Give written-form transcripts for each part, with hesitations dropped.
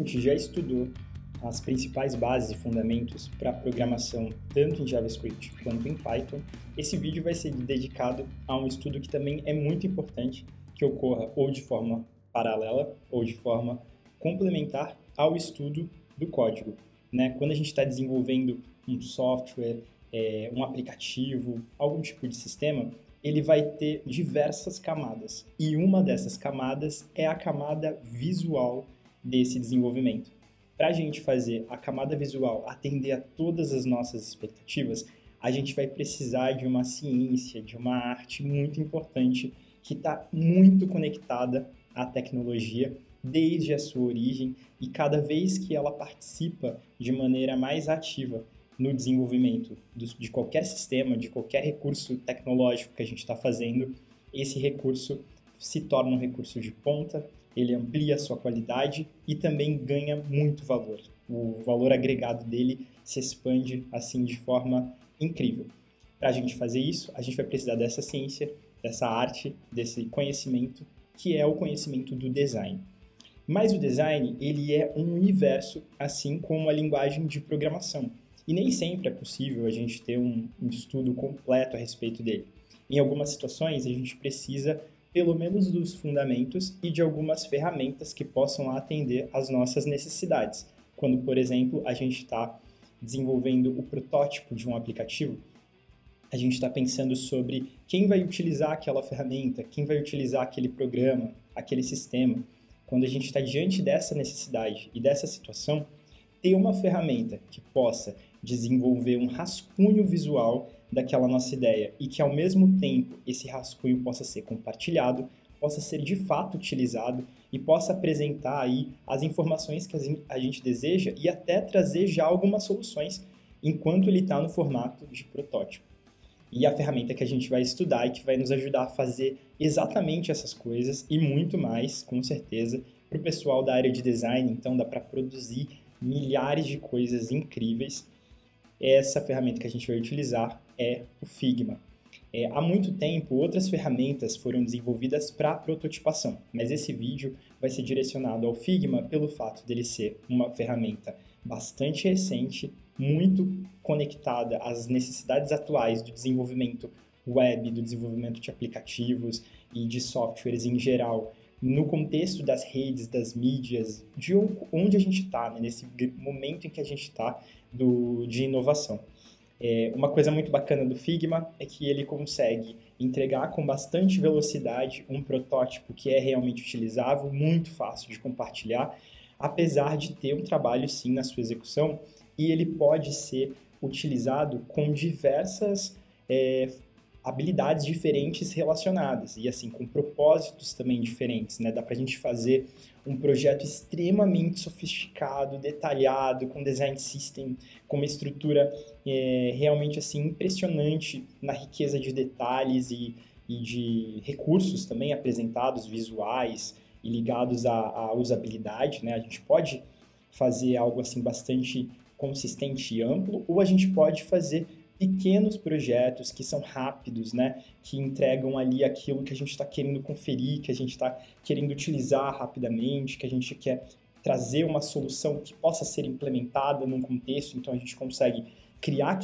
gente já estudou as principais bases e fundamentos para programação tanto em JavaScript quanto em Python, esse vídeo vai ser dedicado a um estudo que também é muito importante que ocorra ou de forma paralela ou de forma complementar ao estudo do código, né? Quando a gente está desenvolvendo um software, um aplicativo, algum tipo de sistema, ele vai ter diversas camadas. E uma dessas camadas é a camada visual desse desenvolvimento. Para a gente fazer a camada visual atender a todas as nossas expectativas, a gente vai precisar de uma ciência, de uma arte muito importante que está muito conectada à tecnologia desde a sua origem e cada vez que ela participa de maneira mais ativa no desenvolvimento de qualquer sistema, de qualquer recurso tecnológico que a gente está fazendo, esse recurso se torna um recurso de ponta, ele amplia a sua qualidade e também ganha muito valor. O valor agregado dele se expande assim de forma incrível. Para a gente fazer isso, a gente vai precisar dessa ciência, dessa arte, desse conhecimento, que é o conhecimento do design. Mas o design, ele é um universo, assim como a linguagem de programação. E nem sempre é possível a gente ter um estudo completo a respeito dele. Em algumas situações, a gente precisa pelo menos dos fundamentos e de algumas ferramentas que possam atender às nossas necessidades. Quando, por exemplo, a gente está desenvolvendo o protótipo de um aplicativo, a gente está pensando sobre quem vai utilizar aquela ferramenta, quem vai utilizar aquele programa, aquele sistema. Quando a gente está diante dessa necessidade e dessa situação, ter uma ferramenta que possa desenvolver um rascunho visual daquela nossa ideia e que, ao mesmo tempo, esse rascunho possa ser compartilhado, possa ser de fato utilizado e possa apresentar aí as informações que a gente deseja e até trazer já algumas soluções enquanto ele está no formato de protótipo. E a ferramenta que a gente vai estudar e que vai nos ajudar a fazer exatamente essas coisas e muito mais, com certeza, para o pessoal da área de design, então dá para produzir milhares de coisas incríveis. Essa ferramenta que a gente vai utilizar é o Figma. Há muito tempo, outras ferramentas foram desenvolvidas para prototipação, mas esse vídeo vai ser direcionado ao Figma pelo fato dele ser uma ferramenta bastante recente, muito conectada às necessidades atuais do desenvolvimento web, do desenvolvimento de aplicativos e de softwares em geral, no contexto das redes, das mídias, de onde a gente está, né, nesse momento em que a gente está de inovação. Uma coisa muito bacana do Figma é que ele consegue entregar com bastante velocidade um protótipo que é realmente utilizável, muito fácil de compartilhar, apesar de ter um trabalho sim na sua execução, e ele pode ser utilizado com diversas habilidades diferentes relacionadas e assim com propósitos também diferentes, né? Dá para a gente fazer um projeto extremamente sofisticado, detalhado, com design system, com uma estrutura realmente assim impressionante na riqueza de detalhes e de recursos também apresentados, visuais e ligados à usabilidade, né? A gente pode fazer algo assim bastante consistente e amplo, ou a gente pode fazer pequenos projetos que são rápidos, né? Que entregam ali aquilo que a gente está querendo conferir, que a gente está querendo utilizar rapidamente, que a gente quer trazer uma solução que possa ser implementada num contexto, então a gente consegue criar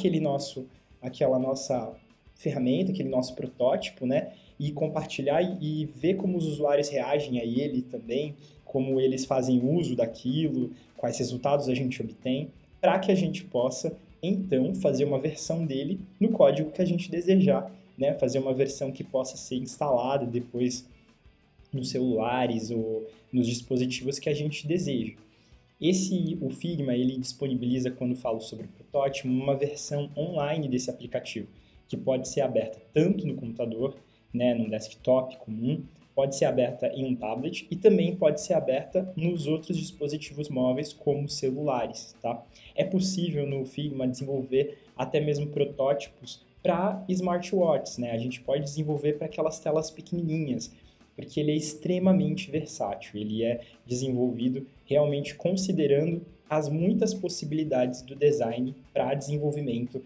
aquela nossa ferramenta, aquele nosso protótipo, né? E compartilhar e ver como os usuários reagem a ele também, como eles fazem uso daquilo, quais resultados a gente obtém, para que a gente possa então fazer uma versão dele no código que a gente desejar, né? Fazer uma versão que possa ser instalada depois nos celulares ou nos dispositivos que a gente deseja. O Figma, ele disponibiliza, quando falo sobre o protótipo, uma versão online desse aplicativo, que pode ser aberta tanto no computador, né, num desktop comum, pode ser aberta em um tablet e também pode ser aberta nos outros dispositivos móveis, como celulares, tá? É possível no Figma desenvolver até mesmo protótipos para smartwatches, né? A gente pode desenvolver para aquelas telas pequenininhas, porque ele é extremamente versátil, ele é desenvolvido realmente considerando as muitas possibilidades do design para desenvolvimento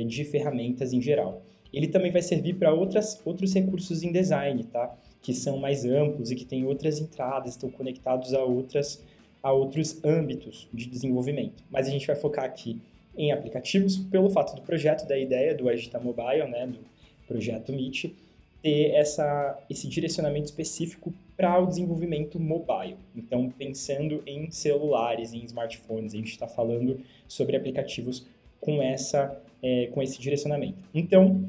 de ferramentas em geral. Ele também vai servir para outros recursos em design, tá? Que são mais amplos e que têm outras entradas, estão conectados a outras a outros âmbitos de desenvolvimento. Mas a gente vai focar aqui em aplicativos, pelo fato do projeto, da ideia do Agita Mobile, né, do projeto Meet, ter esse direcionamento específico para o desenvolvimento mobile. Então, pensando em celulares, em smartphones, a gente está falando sobre aplicativos com esse direcionamento. Então,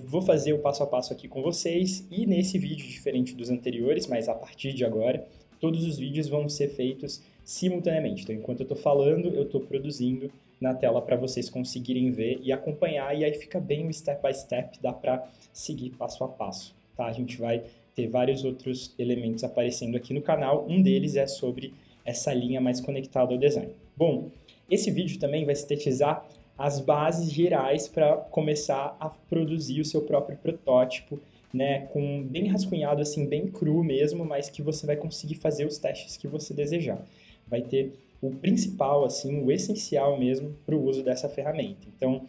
vou fazer o passo a passo aqui com vocês, e nesse vídeo, diferente dos anteriores, mas a partir de agora, todos os vídeos vão ser feitos simultaneamente. Então, enquanto eu estou falando, eu estou produzindo na tela para vocês conseguirem ver e acompanhar, e aí fica bem o step by step, dá para seguir passo a passo, tá? A gente vai ter vários outros elementos aparecendo aqui no canal, um deles é sobre essa linha mais conectada ao design. Bom, esse vídeo também vai sintetizar as bases gerais para começar a produzir o seu próprio protótipo, né, bem rascunhado, assim, bem cru mesmo, mas que você vai conseguir fazer os testes que você desejar. Vai ter o principal, assim, o essencial mesmo para o uso dessa ferramenta. Então,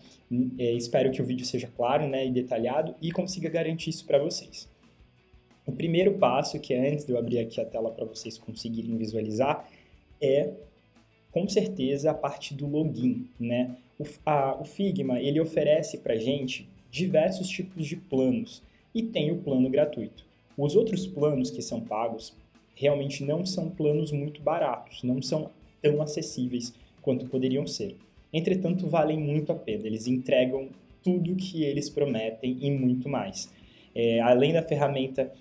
espero que o vídeo seja claro, né, e detalhado e consiga garantir isso para vocês. O primeiro passo, que é antes de eu abrir aqui a tela para vocês conseguirem visualizar, é, com certeza, a parte do login, né? O Figma, ele oferece para a gente diversos tipos de planos e tem o plano gratuito. Os outros planos que são pagos realmente não são planos muito baratos, não são tão acessíveis quanto poderiam ser. Entretanto, valem muito a pena, eles entregam tudo o que eles prometem e muito mais. Além da ferramenta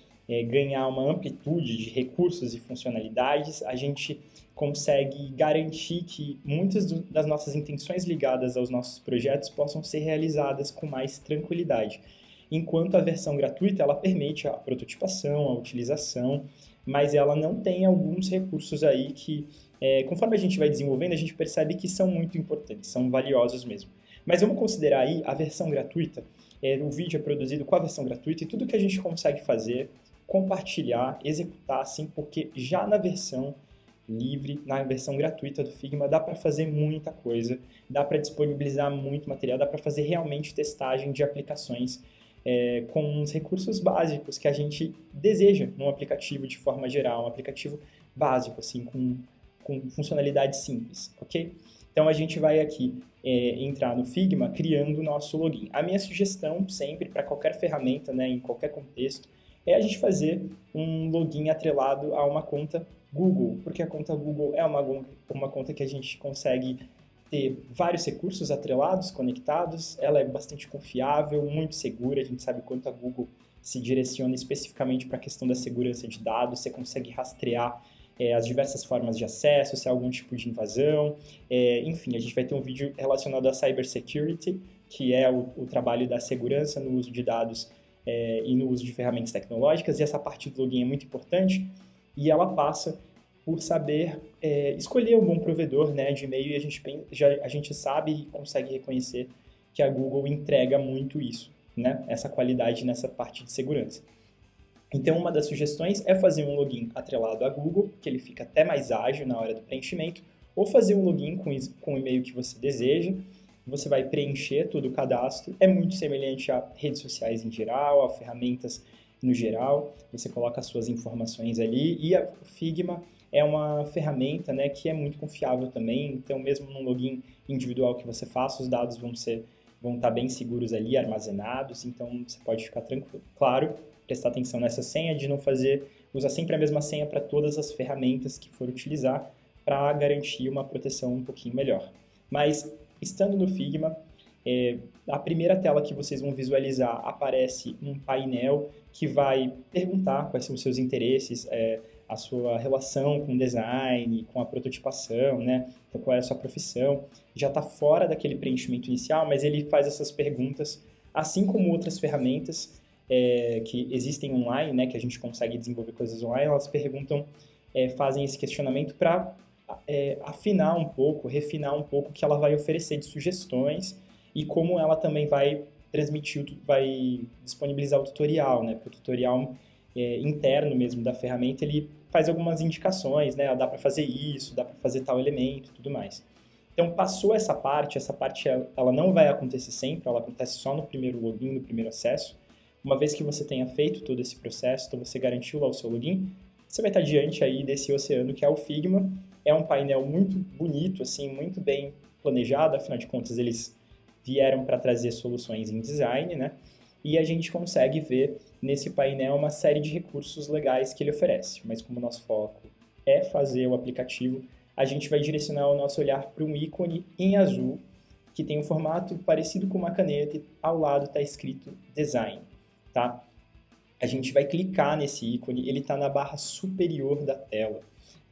ganhar uma amplitude de recursos e funcionalidades, a gente consegue garantir que muitas das nossas intenções ligadas aos nossos projetos possam ser realizadas com mais tranquilidade. Enquanto a versão gratuita, ela permite a prototipação, a utilização, mas ela não tem alguns recursos aí que, conforme a gente vai desenvolvendo, a gente percebe que são muito importantes, são valiosos mesmo. Mas vamos considerar aí a versão gratuita, o vídeo é produzido com a versão gratuita e tudo que a gente consegue fazer, compartilhar, executar assim, porque já na versão livre, na versão gratuita do Figma, dá para fazer muita coisa, dá para disponibilizar muito material, dá para fazer realmente testagem de aplicações com os recursos básicos que a gente deseja num aplicativo de forma geral, um aplicativo básico, assim, com funcionalidades simples, ok? Então, a gente vai aqui entrar no Figma criando o nosso login. A minha sugestão, sempre, para qualquer ferramenta, né, em qualquer contexto, é a gente fazer um login atrelado a uma conta Google, porque a conta Google é uma conta que a gente consegue ter vários recursos atrelados, conectados, ela é bastante confiável, muito segura, a gente sabe quanto a Google se direciona especificamente para a questão da segurança de dados, você consegue rastrear as diversas formas de acesso, se há algum tipo de invasão, enfim, a gente vai ter um vídeo relacionado à cybersecurity, que é o trabalho da segurança no uso de dados e no uso de ferramentas tecnológicas, e essa parte do login é muito importante, e ela passa por saber escolher um bom provedor, né, de e-mail, e a gente sabe e consegue reconhecer que a Google entrega muito isso, né, essa qualidade nessa parte de segurança. Então, uma das sugestões é fazer um login atrelado a Google, que ele fica até mais ágil na hora do preenchimento, ou fazer um login com o e-mail que você deseja. Você vai preencher todo o cadastro, é muito semelhante a redes sociais em geral, a ferramentas no geral, você coloca as suas informações ali, e a Figma é uma ferramenta, né, que é muito confiável também, então mesmo num login individual que você faça, os dados vão estar bem seguros ali, armazenados, então você pode ficar tranquilo. Claro, prestar atenção nessa senha de não usar sempre a mesma senha para todas as ferramentas que for utilizar, para garantir uma proteção um pouquinho melhor. Mas, estando no Figma, a primeira tela que vocês vão visualizar aparece um painel que vai perguntar quais são os seus interesses, a sua relação com o design, com a prototipação, né? Então, qual é a sua profissão. Já está fora daquele preenchimento inicial, mas ele faz essas perguntas, assim como outras ferramentas que existem online, né? Que a gente consegue desenvolver coisas online, elas perguntam, fazem esse questionamento para afinar um pouco, refinar um pouco o que ela vai oferecer de sugestões e como ela também vai vai disponibilizar o tutorial, né? Porque o tutorial interno mesmo da ferramenta, ele faz algumas indicações, né? Dá para fazer isso, dá para fazer tal elemento, tudo mais. Então, passou essa parte ela não vai acontecer sempre, ela acontece só no primeiro login, no primeiro acesso. Uma vez que você tenha feito todo esse processo, então você garantiu lá o seu login, você vai estar diante aí desse oceano que é o Figma, É um painel muito bonito, assim, muito bem planejado, afinal de contas eles vieram para trazer soluções em design, né? E a gente consegue ver nesse painel uma série de recursos legais que ele oferece. Mas como o nosso foco é fazer o aplicativo, a gente vai direcionar o nosso olhar para um ícone em azul, que tem um formato parecido com uma caneta e ao lado está escrito Design, tá? A gente vai clicar nesse ícone, ele está na barra superior da tela,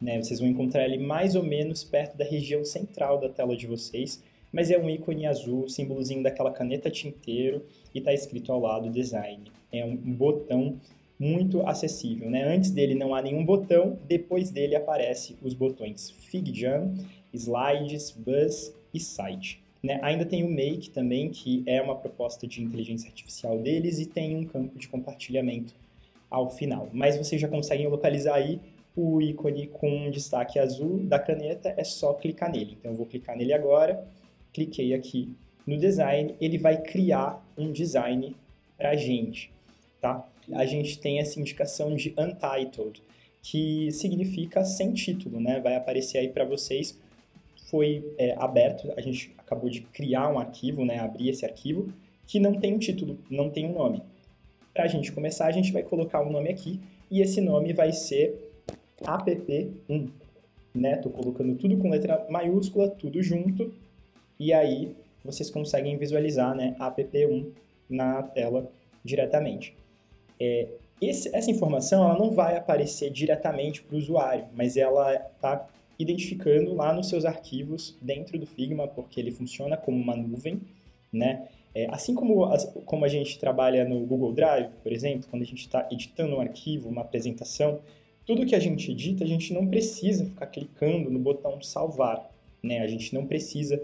né? Vocês vão encontrar ele mais ou menos perto da região central da tela de vocês, mas é um ícone azul, símbolozinho daquela caneta tinteiro, e está escrito ao lado Design. É um botão muito acessível, né? Antes dele não há nenhum botão, depois dele aparecem os botões FigJam, Slides, Buzz e Site. Né? Ainda tem o Make também, que é uma proposta de inteligência artificial deles e tem um campo de compartilhamento ao final. Mas vocês já conseguem localizar aí o ícone com um destaque azul da caneta, é só clicar nele. Então eu vou clicar nele agora, cliquei aqui no design, ele vai criar um design para a gente, tá? A gente tem essa indicação de Untitled, que significa sem título, né? Vai aparecer aí para vocês, foi aberto, a gente acabou de criar um arquivo, né? Abrir esse arquivo, que não tem um título, não tem um nome. Para a gente começar, a gente vai colocar um nome aqui, e esse nome vai ser app1, né? Tô colocando tudo com letra maiúscula, tudo junto, e aí vocês conseguem visualizar, né, app1 na tela diretamente. Essa informação ela não vai aparecer diretamente para o usuário, mas ela está identificando lá nos seus arquivos dentro do Figma, porque ele funciona como uma nuvem, né? Assim como a gente trabalha no Google Drive, por exemplo, quando a gente está editando um arquivo, uma apresentação, tudo que a gente edita, a gente não precisa ficar clicando no botão salvar, né? A gente não precisa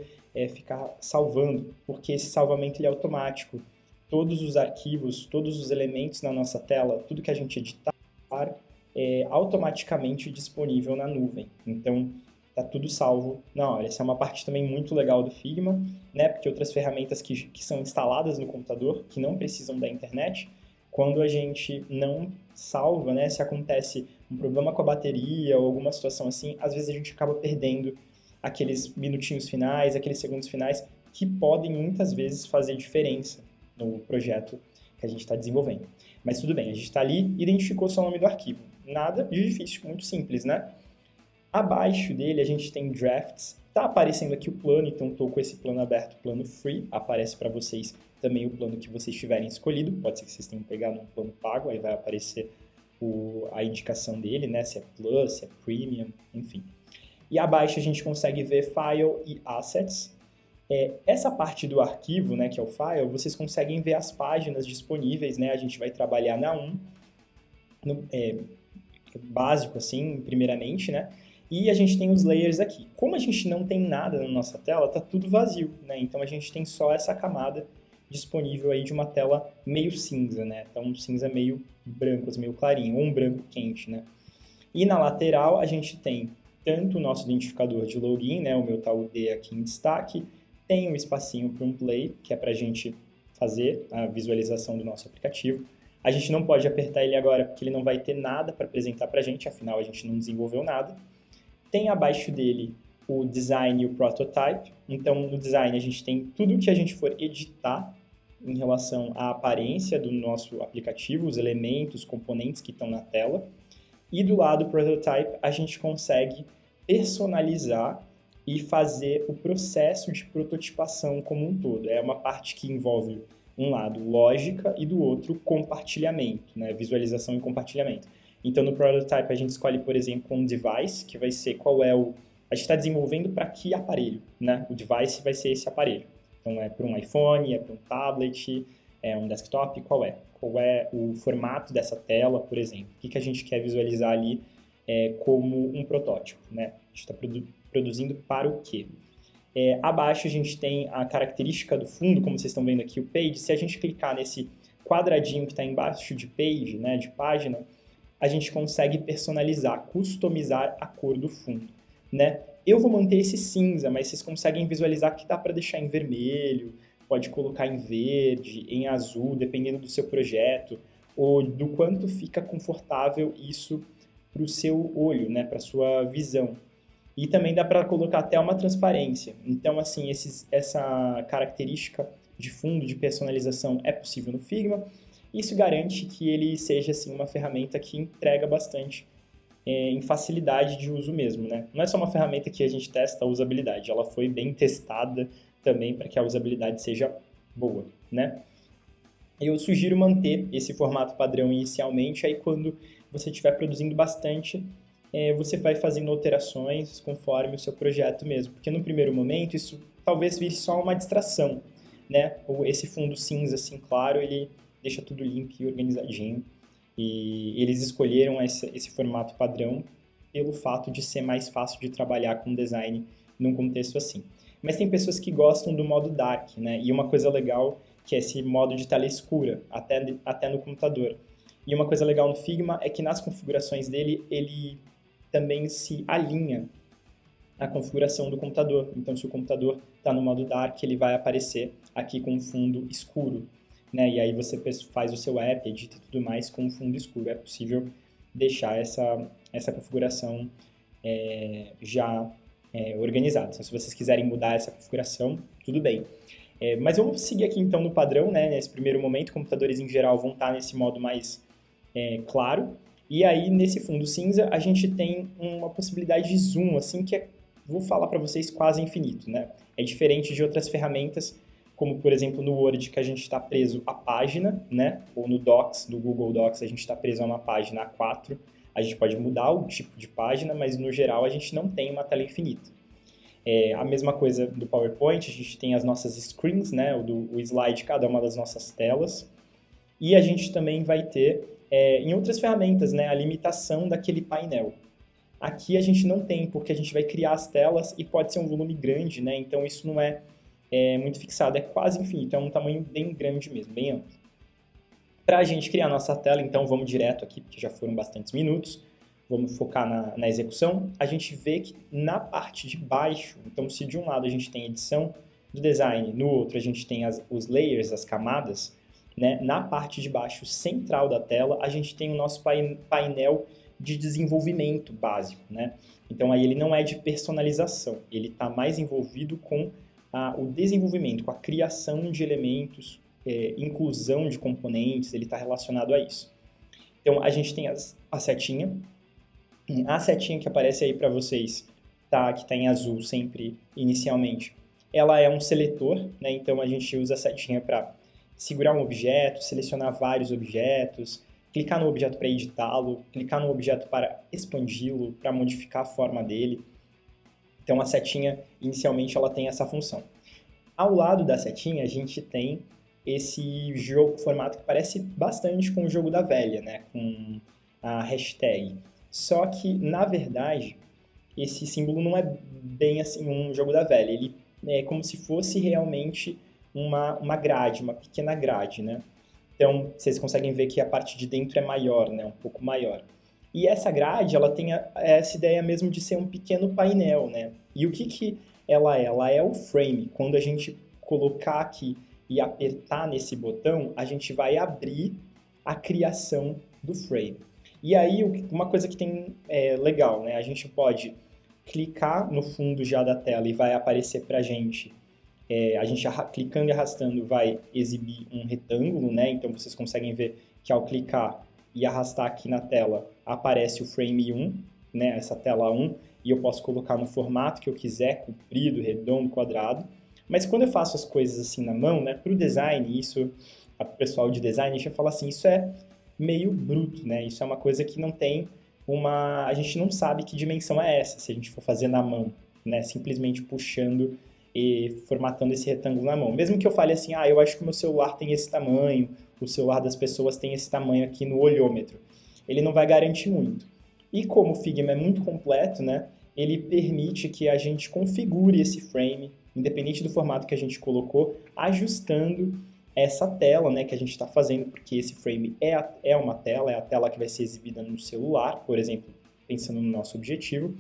ficar salvando, porque esse salvamento ele é automático. Todos os arquivos, todos os elementos na nossa tela, tudo que a gente editar é automaticamente disponível na nuvem. Então, tá tudo salvo na hora. Essa é uma parte também muito legal do Figma, né? Porque outras ferramentas que são instaladas no computador, que não precisam da internet, quando a gente não salva, né? Se acontece um problema com a bateria ou alguma situação assim, às vezes a gente acaba perdendo aqueles minutinhos finais, aqueles segundos finais, que podem muitas vezes fazer diferença no projeto que a gente está desenvolvendo. Mas tudo bem, a gente está ali, identificou só o nome do arquivo. Nada de difícil, muito simples, né? Abaixo dele a gente tem Drafts. Está aparecendo aqui o plano, então estou com esse plano aberto, plano Free. Aparece para vocês também o plano que vocês tiverem escolhido. Pode ser que vocês tenham pegado um plano pago, aí vai aparecer a indicação dele, né? Se é Plus, se é Premium, enfim. E abaixo a gente consegue ver File e Assets. Essa parte do arquivo, né, que é o File, vocês conseguem ver as páginas disponíveis, né? A gente vai trabalhar na 1, básico assim, primeiramente, né? E a gente tem os layers aqui. Como a gente não tem nada na nossa tela, tá tudo vazio, né? Então a gente tem só essa camada disponível aí de uma tela meio cinza, né? Então um cinza meio branco, meio clarinho, ou um branco quente, né? E na lateral a gente tem tanto o nosso identificador de login, né, o meu tal D aqui em destaque, tem um espacinho para um play, que é para a gente fazer a visualização do nosso aplicativo. A gente não pode apertar ele agora, porque ele não vai ter nada para apresentar para a gente, afinal a gente não desenvolveu nada. Tem abaixo dele o design e o prototype. Então, no design a gente tem tudo que a gente for editar em relação à aparência do nosso aplicativo, os elementos, componentes que estão na tela. E do lado prototype, a gente consegue personalizar e fazer o processo de prototipação como um todo. É uma parte que envolve, um lado, lógica e do outro, compartilhamento, né? Visualização e compartilhamento. Então, no prototype, a gente escolhe, por exemplo, um device, que vai ser qual é o... A gente está desenvolvendo para que aparelho, né? O device vai ser esse aparelho. Então, é para um iPhone, é para um tablet, é um desktop, qual é? Qual é o formato dessa tela, por exemplo? O que a gente quer visualizar ali como um protótipo, né? A gente está produzindo para o quê? Abaixo a gente tem a característica do fundo, como vocês estão vendo aqui, o page. Se a gente clicar nesse quadradinho que está embaixo de page, né, de página, a gente consegue personalizar, customizar a cor do fundo, né? Eu vou manter esse cinza, mas vocês conseguem visualizar que dá para deixar em vermelho, pode colocar em verde, em azul, dependendo do seu projeto, ou do quanto fica confortável isso para o seu olho, né, para a sua visão. E também dá para colocar até uma transparência. Então, assim, essa característica de fundo, de personalização é possível no Figma. Isso garante que ele seja assim, uma ferramenta que entrega bastante em facilidade de uso mesmo, né? Não é só uma ferramenta que a gente testa a usabilidade, ela foi bem testada também para que a usabilidade seja boa, né? Eu sugiro manter esse formato padrão inicialmente, aí quando você estiver produzindo bastante, você vai fazendo alterações conforme o seu projeto mesmo, porque no primeiro momento isso talvez vire só uma distração, né? Esse fundo cinza assim claro, ele deixa tudo limpo e organizadinho, e eles escolheram esse formato padrão pelo fato de ser mais fácil de trabalhar com design num contexto assim. Mas tem pessoas que gostam do modo dark, né? E uma coisa legal que é esse modo de tela escura, até no computador. E uma coisa legal no Figma é que nas configurações dele, ele também se alinha à configuração do computador. Então, se o computador está no modo dark, ele vai aparecer aqui com um fundo escuro, né? E aí você faz o seu app, edita e tudo mais com um fundo escuro. É possível deixar essa configuração já organizada. Então, se vocês quiserem mudar essa configuração, tudo bem. Mas vamos seguir aqui então no padrão, né? Nesse primeiro momento, computadores em geral vão estar nesse modo mais claro. E aí, nesse fundo cinza, a gente tem uma possibilidade de zoom, assim, que vou falar para vocês, quase infinito, né? É diferente de outras ferramentas, como, por exemplo, no Word, que a gente está preso à página, né? Ou no Docs, no Google Docs, a gente está preso a uma página A4. A gente pode mudar o tipo de página, mas, no geral, a gente não tem uma tela infinita. A mesma coisa do PowerPoint, a gente tem as nossas screens, né? O slide de cada uma das nossas telas. E a gente também vai ter, em outras ferramentas, né? A limitação daquele painel. Aqui a gente não tem, porque a gente vai criar as telas e pode ser um volume grande, né? Então isso não é muito fixado, é quase infinito, é um tamanho bem grande mesmo, bem amplo. Para a gente criar a nossa tela, então vamos direto aqui, porque já foram bastantes minutos, vamos focar na execução. A gente vê que na parte de baixo, então se de um lado a gente tem edição do design, no outro a gente tem os layers, as camadas, né? Na parte de baixo central da tela, a gente tem o nosso painel de desenvolvimento básico, né? Então aí ele não é de personalização, ele está mais envolvido com o desenvolvimento, com a criação de elementos, inclusão de componentes, ele está relacionado a isso. Então a gente tem a setinha que aparece aí para vocês, que está em azul sempre inicialmente, ela é um seletor, né? Então a gente usa a setinha para segurar um objeto, selecionar vários objetos, clicar no objeto para editá-lo, clicar no objeto para expandi-lo, para modificar a forma dele. Então a setinha, inicialmente, ela tem essa função. Ao lado da setinha, a gente tem esse formato que parece bastante com o jogo da velha, né? Com a hashtag. Só que, na verdade, esse símbolo não é bem assim um jogo da velha. Ele é como se fosse realmente uma grade, uma pequena grade, né? Então, vocês conseguem ver que a parte de dentro é maior, né? Um pouco maior. E essa grade, ela tem essa ideia mesmo de ser um pequeno painel, né? E o que ela é? Ela é o frame. Quando a gente colocar aqui e apertar nesse botão, a gente vai abrir a criação do frame. E aí, uma coisa que tem legal, né? A gente pode clicar no fundo já da tela e vai aparecer pra gente. A gente clicando e arrastando vai exibir um retângulo, né? Então vocês conseguem ver que ao clicar e arrastar aqui na tela aparece o frame 1, né? Essa tela 1, e eu posso colocar no formato que eu quiser, comprido, redondo, quadrado. Mas quando eu faço as coisas assim na mão, né? Para o design, isso, o pessoal de design já fala assim, isso é meio bruto, né? Isso é uma coisa que não tem a gente não sabe que dimensão é essa, se a gente for fazer na mão, né? Simplesmente puxando e formatando esse retângulo na mão. Mesmo que eu fale assim, eu acho que o meu celular tem esse tamanho, o celular das pessoas tem esse tamanho aqui no olhômetro. Ele não vai garantir muito. E como o Figma é muito completo, né, ele permite que a gente configure esse frame, independente do formato que a gente colocou, ajustando essa tela, né, que a gente está fazendo, porque esse frame é uma tela, é a tela que vai ser exibida no celular, por exemplo, pensando no nosso objetivo.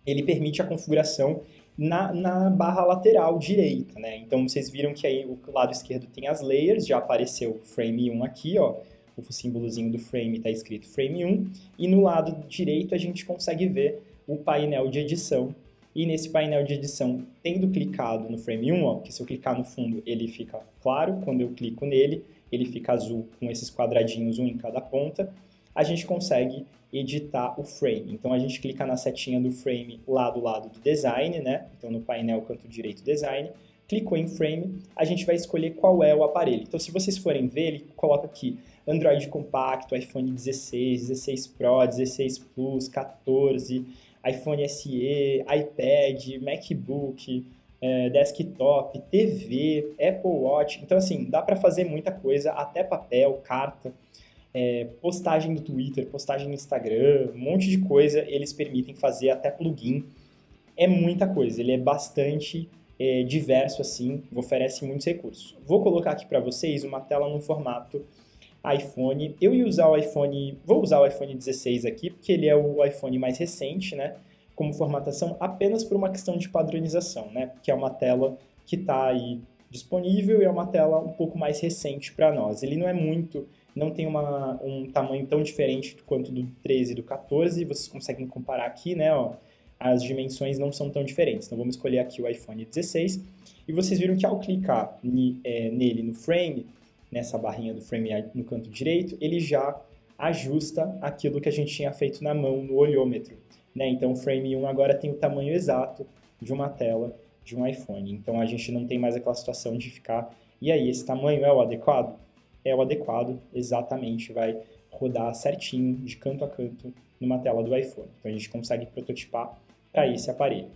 Ele permite a configuração na barra lateral direita, né? Então, vocês viram que aí o lado esquerdo tem as layers, já apareceu o frame 1 aqui, ó, o símbolozinho do frame está escrito frame 1, e no lado direito a gente consegue ver o painel de edição. E nesse painel de edição, tendo clicado no frame 1, ó, que se eu clicar no fundo ele fica claro, quando eu clico nele ele fica azul com esses quadradinhos, um em cada ponta, a gente consegue editar o frame. Então a gente clica na setinha do frame lá do lado do design, né? Então no painel canto direito design, clicou em frame, a gente vai escolher qual é o aparelho. Então se vocês forem ver, ele coloca aqui Android compacto, iPhone 16, 16 Pro, 16 Plus, 14, iPhone SE, iPad, MacBook, desktop, TV, Apple Watch. Então assim, dá para fazer muita coisa, até papel, carta, postagem no Twitter, postagem no Instagram, um monte de coisa eles permitem fazer, até plugin. É muita coisa, ele é bastante diverso assim, oferece muitos recursos. Vou colocar aqui para vocês uma tela no formato iPhone. Eu ia usar o iPhone, vou usar o iPhone 16 aqui, porque ele é o iPhone mais recente, né? Como formatação, apenas por uma questão de padronização, né? Que é uma tela que está aí disponível e é uma tela um pouco mais recente para nós. Ele não é muito, não tem um tamanho tão diferente quanto do 13 e do 14, vocês conseguem comparar aqui, né? Ó, as dimensões não são tão diferentes. Então vamos escolher aqui o iPhone 16 e vocês viram que ao clicar nele no frame, nessa barrinha do frame no canto direito, ele já ajusta aquilo que a gente tinha feito na mão no olhômetro, né? Então o frame 1 agora tem o tamanho exato de uma tela de um iPhone. Então a gente não tem mais aquela situação de ficar, e aí, esse tamanho é o adequado? É o adequado, exatamente, vai rodar certinho, de canto a canto, numa tela do iPhone. Então a gente consegue prototipar para esse aparelho.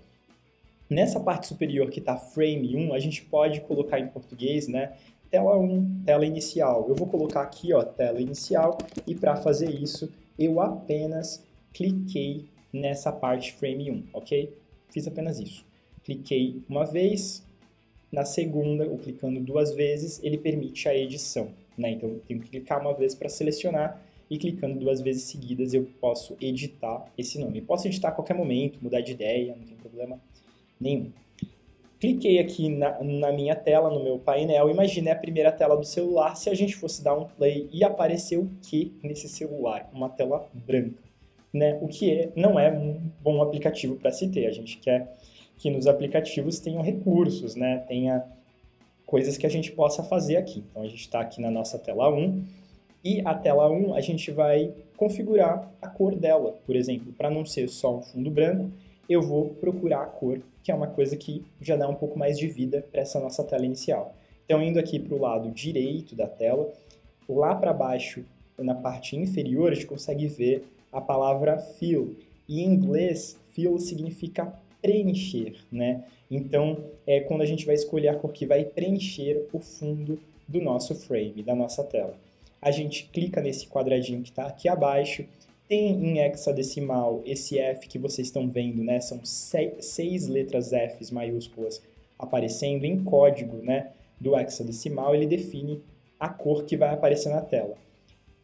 Nessa parte superior que está Frame 1, a gente pode colocar em português, né? Tela 1, tela inicial. Eu vou colocar aqui, ó, tela inicial, e para fazer isso, eu apenas cliquei nessa parte Frame 1, ok? Fiz apenas isso. Cliquei uma vez, na segunda, ou clicando duas vezes, ele permite a edição, né? Então, eu tenho que clicar uma vez para selecionar, e clicando duas vezes seguidas eu posso editar esse nome. Eu posso editar a qualquer momento, mudar de ideia, não tem problema nenhum. Cliquei aqui na minha tela, no meu painel, imaginei a primeira tela do celular, se a gente fosse dar um play e aparecer o que nesse celular? Uma tela branca, né? O que não é um bom aplicativo para se ter, a gente quer que nos aplicativos tenham recursos, né? Tenha coisas que a gente possa fazer aqui. Então a gente está aqui na nossa tela 1, e a tela 1 a gente vai configurar a cor dela, por exemplo, para não ser só um fundo branco, eu vou procurar a cor, que é uma coisa que já dá um pouco mais de vida para essa nossa tela inicial. Então, indo aqui para o lado direito da tela, lá para baixo, na parte inferior, a gente consegue ver a palavra fill. E em inglês, fill significa preencher, né? Então, é quando a gente vai escolher a cor que vai preencher o fundo do nosso frame, da nossa tela. A gente clica nesse quadradinho que está aqui abaixo, tem em hexadecimal esse F que vocês estão vendo, né? São 6 letras Fs maiúsculas aparecendo em código, né? Do hexadecimal, ele define a cor que vai aparecer na tela.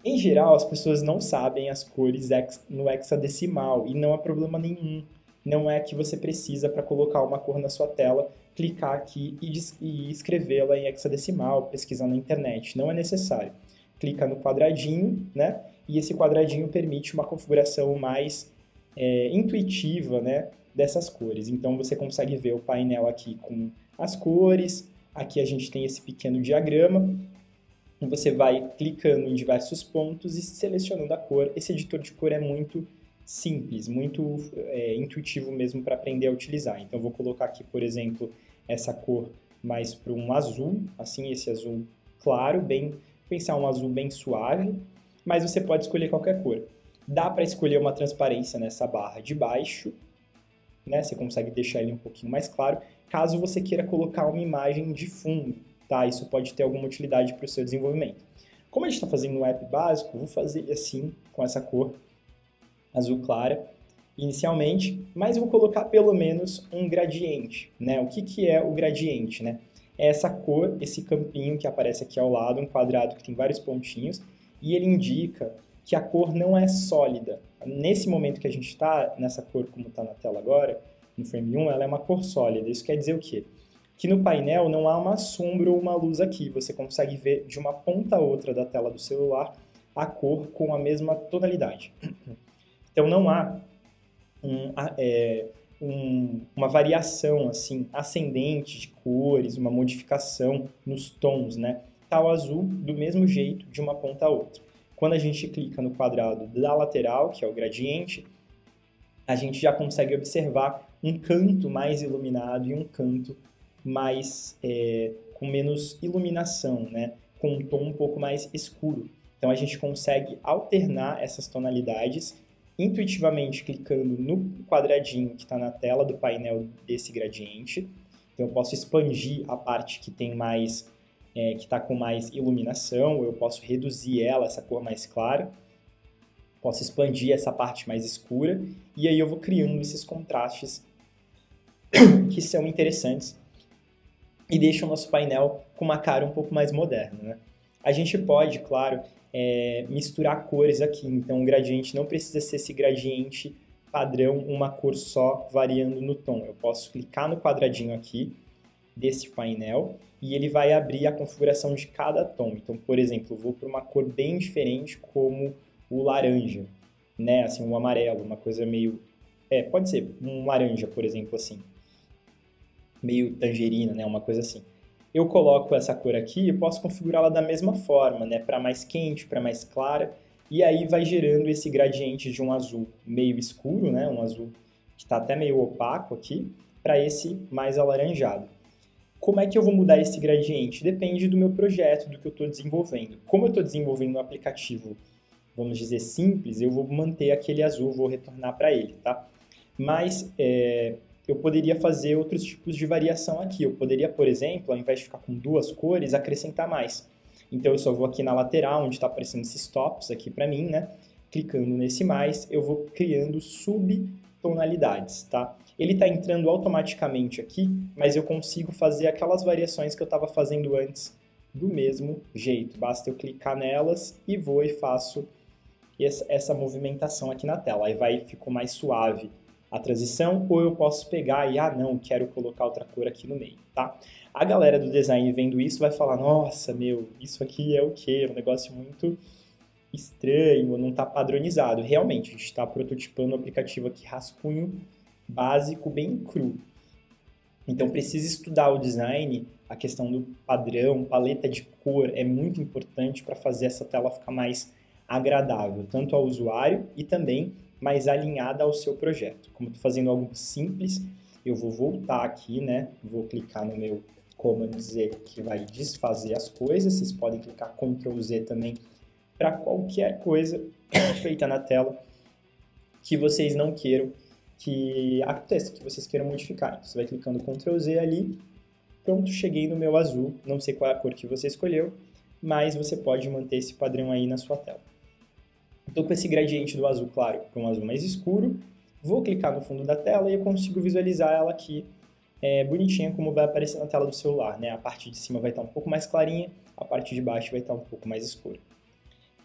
Em geral, as pessoas não sabem as cores no hexadecimal e não há problema nenhum. Não é que você precisa, para colocar uma cor na sua tela, clicar aqui e escrevê-la em hexadecimal, pesquisar na internet. Não é necessário. Clica no quadradinho, né? E esse quadradinho permite uma configuração mais intuitiva, né, dessas cores. Então você consegue ver o painel aqui com as cores, aqui a gente tem esse pequeno diagrama, e você vai clicando em diversos pontos e selecionando a cor. Esse editor de cor é muito simples, muito intuitivo mesmo para aprender a utilizar. Então eu vou colocar aqui, por exemplo, essa cor mais para um azul, assim, esse azul claro, pensar um azul bem suave, mas você pode escolher qualquer cor. Dá para escolher uma transparência nessa barra de baixo, né? Você consegue deixar ele um pouquinho mais claro, caso você queira colocar uma imagem de fundo, tá? Isso pode ter alguma utilidade para o seu desenvolvimento. Como a gente está fazendo um app básico, vou fazer ele assim, com essa cor azul clara, inicialmente, mas vou colocar pelo menos um gradiente, né? O que é o gradiente, né? É essa cor, esse campinho que aparece aqui ao lado, um quadrado que tem vários pontinhos, e ele indica que a cor não é sólida. Nesse momento que a gente está, nessa cor como está na tela agora, no frame 1, ela é uma cor sólida. Isso quer dizer o quê? Que no painel não há uma sombra ou uma luz aqui. Você consegue ver de uma ponta a outra da tela do celular a cor com a mesma tonalidade. Então não há uma variação assim ascendente de cores, uma modificação nos tons, né? Tá o azul do mesmo jeito de uma ponta a outra. Quando a gente clica no quadrado da lateral, que é o gradiente, a gente já consegue observar um canto mais iluminado e um canto mais com menos iluminação, né? Com um tom um pouco mais escuro. Então a gente consegue alternar essas tonalidades intuitivamente clicando no quadradinho que está na tela do painel desse gradiente. Então eu posso expandir a parte que tem mais, que está com mais iluminação, eu posso reduzir ela, essa cor mais clara, posso expandir essa parte mais escura, e aí eu vou criando esses contrastes que são interessantes e deixam o nosso painel com uma cara um pouco mais moderna, né? A gente pode, claro, misturar cores aqui, então o gradiente não precisa ser esse gradiente padrão, uma cor só, variando no tom. Eu posso clicar no quadradinho aqui desse painel e ele vai abrir a configuração de cada tom. Então, por exemplo, eu vou para uma cor bem diferente como o laranja, né? Assim, um amarelo, uma coisa meio... pode ser um laranja, por exemplo, assim. Meio tangerina, né? Uma coisa assim. Eu coloco essa cor aqui e posso configurá-la da mesma forma, né? Para mais quente, para mais clara. E aí vai gerando esse gradiente de um azul meio escuro, né? Um azul que está até meio opaco aqui, para esse mais alaranjado. Como é que eu vou mudar esse gradiente? Depende do meu projeto, do que eu estou desenvolvendo. Como eu estou desenvolvendo um aplicativo, vamos dizer, simples, eu vou manter aquele azul, vou retornar para ele, tá? Mas eu poderia fazer outros tipos de variação aqui. Eu poderia, por exemplo, ao invés de ficar com duas cores, acrescentar mais. Então eu só vou aqui na lateral, onde está aparecendo esses tops aqui para mim, né? Clicando nesse mais, eu vou criando subtonalidades, tá? Ele está entrando automaticamente aqui, mas eu consigo fazer aquelas variações que eu estava fazendo antes do mesmo jeito. Basta eu clicar nelas e vou e faço essa movimentação aqui na tela. Aí ficou mais suave a transição, ou eu posso pegar e, não, quero colocar outra cor aqui no meio, tá? A galera do design vendo isso vai falar, nossa, isso aqui é o quê? É um negócio muito estranho, não está padronizado. Realmente, a gente está prototipando um aplicativo aqui rascunho básico, bem cru. Então, precisa estudar o design, a questão do padrão, paleta de cor é muito importante para fazer essa tela ficar mais agradável, tanto ao usuário e também mais alinhada ao seu projeto. Como estou fazendo algo simples, eu vou voltar aqui, né? Vou clicar no meu Command Z, que vai desfazer as coisas. Vocês podem clicar Ctrl Z também para qualquer coisa feita na tela que vocês não queiram que aconteça, que vocês queiram modificar. Você vai clicando Ctrl Z ali, pronto, cheguei no meu azul. Não sei qual é a cor que você escolheu, mas você pode manter esse padrão aí na sua tela. Estou com esse gradiente do azul claro para um azul mais escuro, vou clicar no fundo da tela e eu consigo visualizar ela aqui bonitinha como vai aparecer na tela do celular, né? A parte de cima vai estar um pouco mais clarinha, a parte de baixo vai estar um pouco mais escura.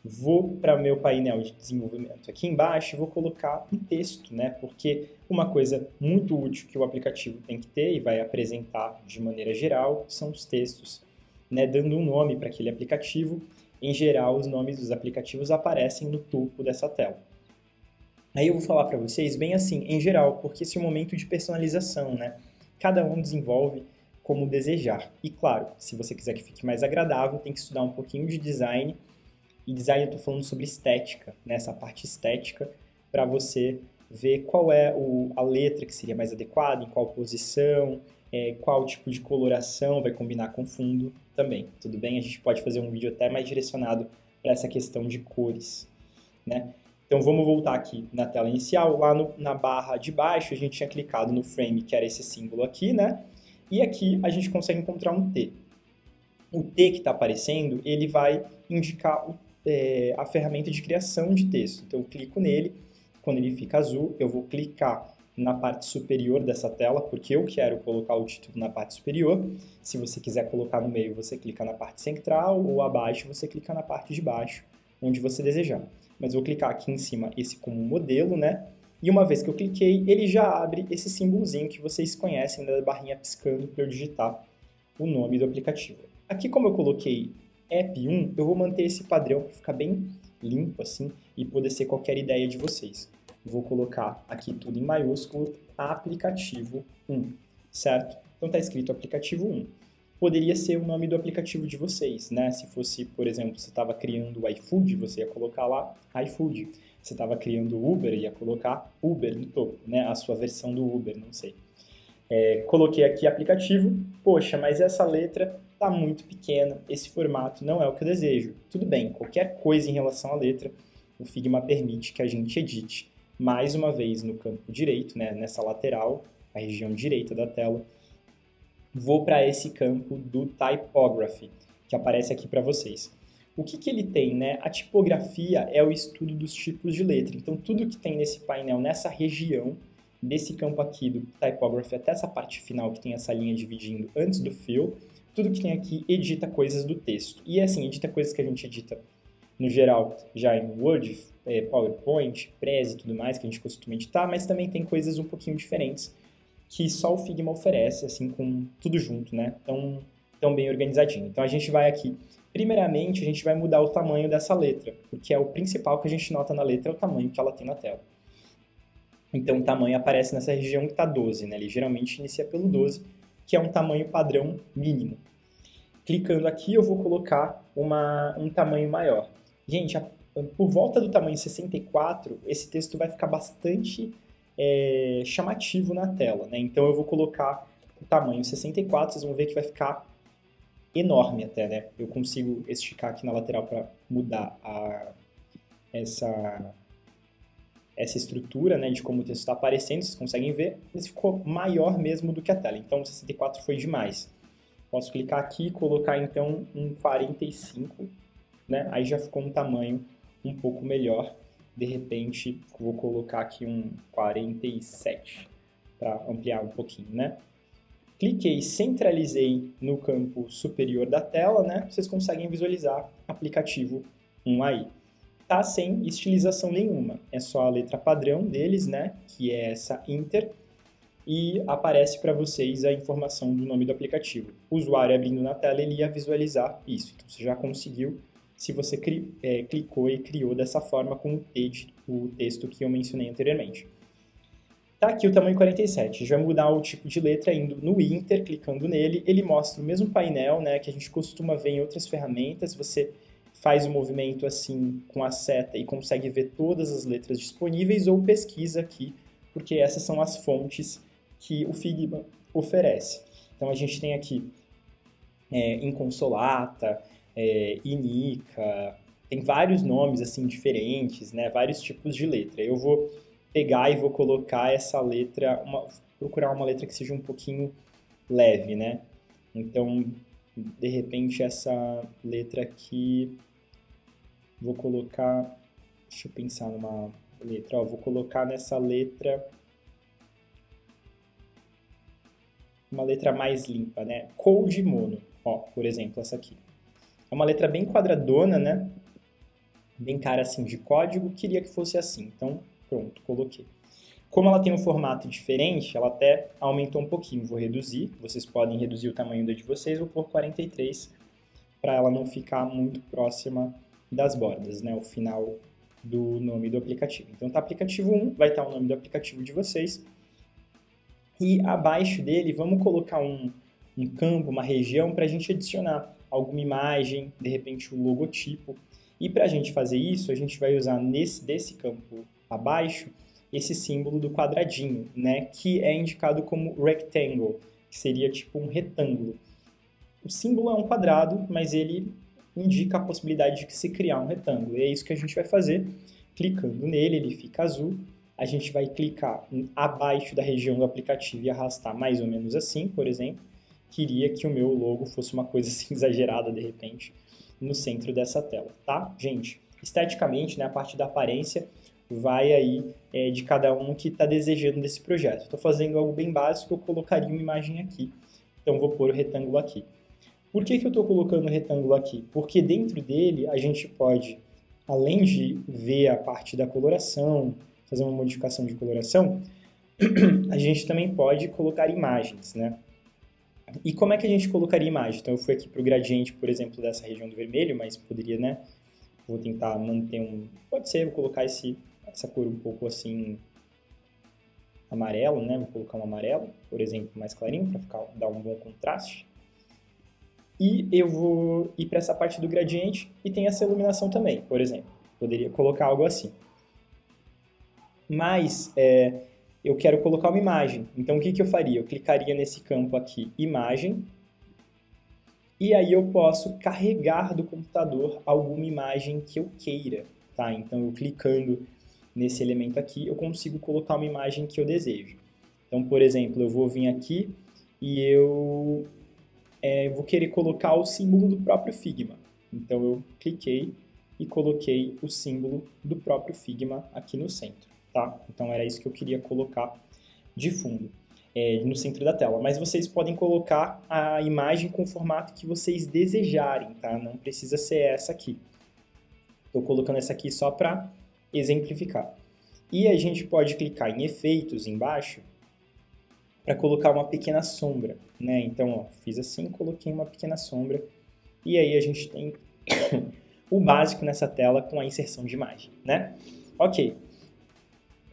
Vou para o meu painel de desenvolvimento aqui embaixo e vou colocar um texto, né? Porque uma coisa muito útil que o aplicativo tem que ter e vai apresentar de maneira geral são os textos, né? Dando um nome para aquele aplicativo. Em geral, os nomes dos aplicativos aparecem no topo dessa tela. Aí eu vou falar para vocês bem assim, em geral, porque esse é um momento de personalização, né? Cada um desenvolve como desejar. E claro, se você quiser que fique mais agradável, tem que estudar um pouquinho de design. E design eu estou falando sobre estética, né? Essa parte estética, para você ver qual é a letra que seria mais adequada, em qual posição, qual tipo de coloração vai combinar com fundo também, tudo bem? A gente pode fazer um vídeo até mais direcionado para essa questão de cores, né? Então vamos voltar aqui na tela inicial, lá na barra de baixo a gente tinha clicado no frame, que era esse símbolo aqui, né? E aqui a gente consegue encontrar um T. O T que está aparecendo, ele vai indicar a ferramenta de criação de texto. Então eu clico nele, quando ele fica azul, eu vou clicar na parte superior dessa tela, porque eu quero colocar o título na parte superior. Se você quiser colocar no meio, você clica na parte central, ou abaixo, você clica na parte de baixo, onde você desejar. Mas eu vou clicar aqui em cima, esse como modelo, né? E uma vez que eu cliquei, ele já abre esse símbolozinho que vocês conhecem, da barrinha piscando para eu digitar o nome do aplicativo. Aqui, como eu coloquei App 1, eu vou manter esse padrão para ficar bem limpo, assim, e poder ser qualquer ideia de vocês. Vou colocar aqui tudo em maiúsculo, aplicativo 1, certo? Então está escrito aplicativo 1. Poderia ser o nome do aplicativo de vocês, né? Se fosse, por exemplo, você estava criando o iFood, você ia colocar lá iFood. Você estava criando o Uber, ia colocar Uber no topo, né? A sua versão do Uber, não sei. Coloquei aqui aplicativo, poxa, mas essa letra está muito pequena, esse formato não é o que eu desejo. Tudo bem, qualquer coisa em relação à letra, o Figma permite que a gente edite. Mais uma vez no campo direito, né? Nessa lateral, a região direita da tela, vou para esse campo do Typography, que aparece aqui para vocês. O que ele tem, né? A tipografia é o estudo dos tipos de letra. Então, tudo que tem nesse painel, nessa região, desse campo aqui do Typography até essa parte final que tem essa linha dividindo antes do fill, tudo que tem aqui edita coisas do texto. E assim, edita coisas que a gente edita, no geral, já em Word, PowerPoint, Prezi e tudo mais, que a gente costuma editar, mas também tem coisas um pouquinho diferentes que só o Figma oferece, assim, com tudo junto, né? Tão bem organizadinho. Então, a gente vai aqui, primeiramente, a gente vai mudar o tamanho dessa letra, porque é o principal que a gente nota na letra, é o tamanho que ela tem na tela. Então, o tamanho aparece nessa região que está 12, né? Ele geralmente inicia pelo 12, que é um tamanho padrão mínimo. Clicando aqui, eu vou colocar um tamanho maior. Gente, por volta do tamanho 64, esse texto vai ficar bastante chamativo na tela, né? Então eu vou colocar o tamanho 64, vocês vão ver que vai ficar enorme até, né? Eu consigo esticar aqui na lateral para mudar essa estrutura, né, de como o texto está aparecendo, vocês conseguem ver, mas ficou maior mesmo do que a tela, então 64 foi demais. Posso clicar aqui e colocar então um 45, né? Aí já ficou um tamanho um pouco melhor. De repente, vou colocar aqui um 47 para ampliar um pouquinho, né? Cliquei, centralizei no campo superior da tela, né? Vocês conseguem visualizar aplicativo 1 aí. Tá sem estilização nenhuma, é só a letra padrão deles, né? Que é essa Inter, e aparece para vocês a informação do nome do aplicativo. O usuário abrindo na tela, ele ia visualizar isso. Então, você já conseguiu se você clicou e criou dessa forma com o texto que eu mencionei anteriormente. Tá aqui o tamanho 47, a gente vai mudar o tipo de letra indo no Inter, clicando nele, ele mostra o mesmo painel, né, que a gente costuma ver em outras ferramentas, você faz o movimento assim com a seta e consegue ver todas as letras disponíveis, ou pesquisa aqui, porque essas são as fontes que o Figma oferece. Então a gente tem aqui Inconsolata, Inica, tem vários nomes assim diferentes, né? Vários tipos de letra. Eu vou pegar e vou colocar essa letra, procurar uma letra que seja um pouquinho leve, né? Então, de repente, essa letra aqui, vou colocar, deixa eu pensar numa letra, vou colocar nessa letra uma letra mais limpa, né? Code Mono, por exemplo, essa aqui. É uma letra bem quadradona, né? Bem cara assim de código, queria que fosse assim. Então, pronto, coloquei. Como ela tem um formato diferente, ela até aumentou um pouquinho. Vou reduzir, vocês podem reduzir o tamanho da de vocês, vou pôr 43 para ela não ficar muito próxima das bordas, né? O final do nome do aplicativo. Então, tá aplicativo 1, vai estar o nome do aplicativo de vocês. E abaixo dele, vamos colocar um campo, uma região, para a gente adicionar alguma imagem, de repente o logotipo. E para a gente fazer isso, a gente vai usar desse campo abaixo, esse símbolo do quadradinho, né, que é indicado como rectangle, que seria tipo um retângulo. O símbolo é um quadrado, mas ele indica a possibilidade de se criar um retângulo. E é isso que a gente vai fazer. Clicando nele, ele fica azul. A gente vai clicar abaixo da região do aplicativo e arrastar mais ou menos assim, por exemplo. Queria que o meu logo fosse uma coisa assim exagerada, de repente, no centro dessa tela, tá? Gente, esteticamente, né, a parte da aparência vai aí de cada um que está desejando desse projeto. Estou fazendo algo bem básico, eu colocaria uma imagem aqui. Então, vou pôr o retângulo aqui. Por que eu estou colocando o retângulo aqui? Porque dentro dele a gente pode, além de ver a parte da coloração, fazer uma modificação de coloração, a gente também pode colocar imagens, né? E como é que a gente colocaria imagem? Então, eu fui aqui para o gradiente, por exemplo, dessa região do vermelho, mas poderia, né? Vou tentar manter pode ser, vou colocar essa cor um pouco assim amarelo, né? Vou colocar um amarelo, por exemplo, mais clarinho, para dar um bom contraste. E eu vou ir para essa parte do gradiente e tem essa iluminação também, por exemplo. Poderia colocar algo assim. Mas eu quero colocar uma imagem. Então, o que eu faria? Eu clicaria nesse campo aqui, imagem, e aí eu posso carregar do computador alguma imagem que eu queira, tá? Então, eu clicando nesse elemento aqui, eu consigo colocar uma imagem que eu desejo. Então, por exemplo, eu vou vir aqui e eu vou querer colocar o símbolo do próprio Figma. Então, eu cliquei e coloquei o símbolo do próprio Figma aqui no centro, tá? Então, era isso que eu queria colocar de fundo, no centro da tela. Mas vocês podem colocar a imagem com o formato que vocês desejarem, tá? Não precisa ser essa aqui. Estou colocando essa aqui só para exemplificar. E a gente pode clicar em efeitos embaixo para colocar uma pequena sombra, né? Então, ó, fiz assim, coloquei uma pequena sombra e aí a gente tem o básico nessa tela com a inserção de imagem, né? Ok.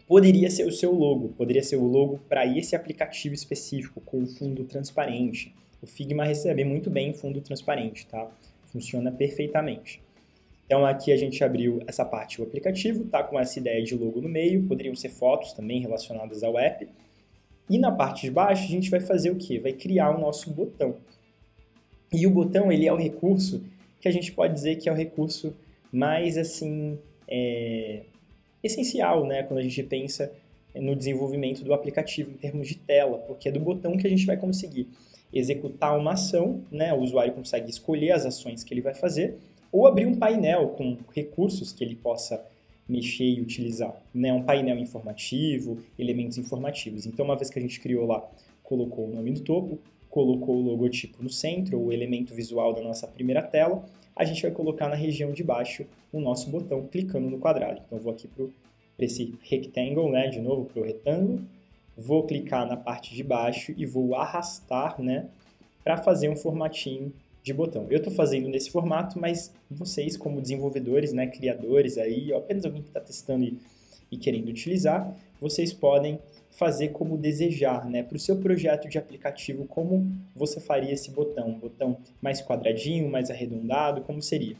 Poderia ser o seu logo, poderia ser o logo para esse aplicativo específico com fundo transparente. O Figma recebe muito bem fundo transparente, tá? Funciona perfeitamente. Então aqui a gente abriu essa parte do aplicativo, tá com essa ideia de logo no meio, poderiam ser fotos também relacionadas ao app. E na parte de baixo a gente vai fazer o quê? Vai criar o nosso botão. E o botão, ele é o recurso que a gente pode dizer que é o recurso mais, assim, essencial, né? Quando a gente pensa no desenvolvimento do aplicativo em termos de tela, porque é do botão que a gente vai conseguir executar uma ação, né? O usuário consegue escolher as ações que ele vai fazer, ou abrir um painel com recursos que ele possa mexer e utilizar, né? Um painel informativo, elementos informativos. Então, uma vez que a gente criou lá, colocou o nome no topo, colocou o logotipo no centro, o elemento visual da nossa primeira tela, a gente vai colocar na região de baixo o nosso botão, clicando no quadrado. Então, eu vou aqui para esse rectangle, né? De novo, para o retângulo, vou clicar na parte de baixo e vou arrastar, né? Para fazer um formatinho de botão. Eu estou fazendo nesse formato, mas vocês, como desenvolvedores, né, criadores aí, ou apenas alguém que está testando e querendo utilizar, vocês podem fazer como desejar, né, para o seu projeto de aplicativo, como você faria esse botão? Um botão mais quadradinho, mais arredondado, como seria?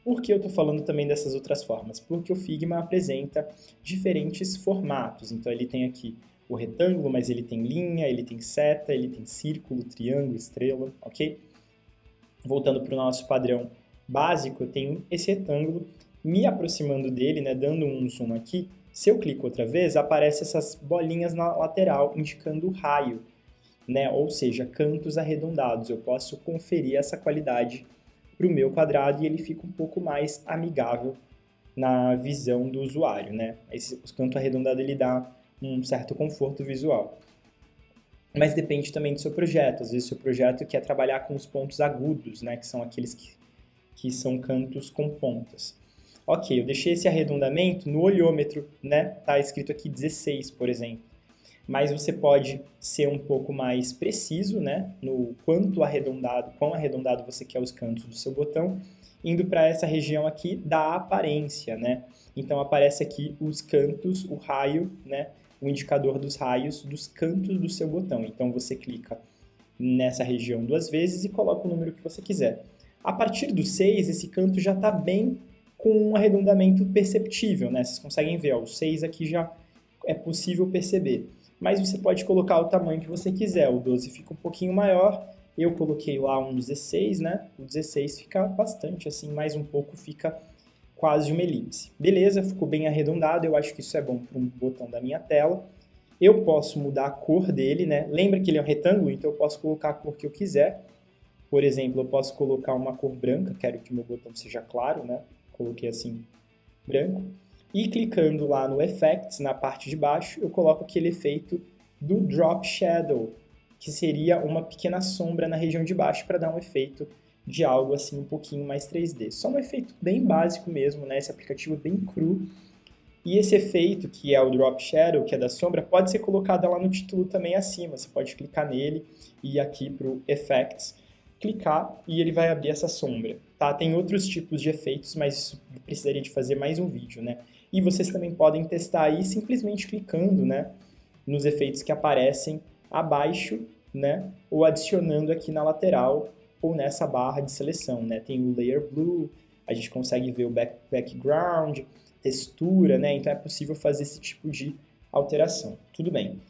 Por que eu estou falando também dessas outras formas? Porque o Figma apresenta diferentes formatos. Então, ele tem aqui o retângulo, mas ele tem linha, ele tem seta, ele tem círculo, triângulo, estrela, ok? Voltando para o nosso padrão básico, eu tenho esse retângulo, me aproximando dele, né, dando um zoom aqui. Se eu clico outra vez, aparecem essas bolinhas na lateral, indicando o raio, né, ou seja, cantos arredondados. Eu posso conferir essa qualidade para o meu quadrado e ele fica um pouco mais amigável na visão do usuário, né? O canto arredondado ele dá um certo conforto visual. Mas depende também do seu projeto. Às vezes o seu projeto quer trabalhar com os pontos agudos, né? Que são aqueles que são cantos com pontas. Ok, eu deixei esse arredondamento no olhômetro, né? Tá escrito aqui 16, por exemplo. Mas você pode ser um pouco mais preciso, né? No quão arredondado você quer os cantos do seu botão, indo para essa região aqui da aparência, né? Então aparece aqui os cantos, o raio, né? O indicador dos raios dos cantos do seu botão. Então você clica nessa região 2 vezes e coloca o número que você quiser. A partir do 6, esse canto já está bem com um arredondamento perceptível, né? Vocês conseguem ver, ó, o 6 aqui já é possível perceber. Mas você pode colocar o tamanho que você quiser. O 12 fica um pouquinho maior. Eu coloquei lá um 16, né? O 16 fica bastante assim, mais um pouco fica quase uma elipse. Beleza, ficou bem arredondado, eu acho que isso é bom para um botão da minha tela. Eu posso mudar a cor dele, né? Lembra que ele é um retângulo, então eu posso colocar a cor que eu quiser. Por exemplo, eu posso colocar uma cor branca, quero que o meu botão seja claro, né? Coloquei assim, branco. E clicando lá no Effects, na parte de baixo, eu coloco aquele efeito do Drop Shadow, que seria uma pequena sombra na região de baixo para dar um efeito de algo assim um pouquinho mais 3D. Só um efeito bem básico mesmo, né? Esse aplicativo é bem cru. E esse efeito, que é o Drop Shadow, que é da sombra, pode ser colocado lá no título também acima. Você pode clicar nele e ir aqui para o Effects, clicar e ele vai abrir essa sombra, tá? Tem outros tipos de efeitos, mas isso precisaria de fazer mais um vídeo, né? E vocês também podem testar aí simplesmente clicando, né, nos efeitos que aparecem abaixo, né, ou adicionando aqui na lateral ou nessa barra de seleção, né? Tem o Layer Blue, a gente consegue ver o background, textura, né? Então é possível fazer esse tipo de alteração. Tudo bem.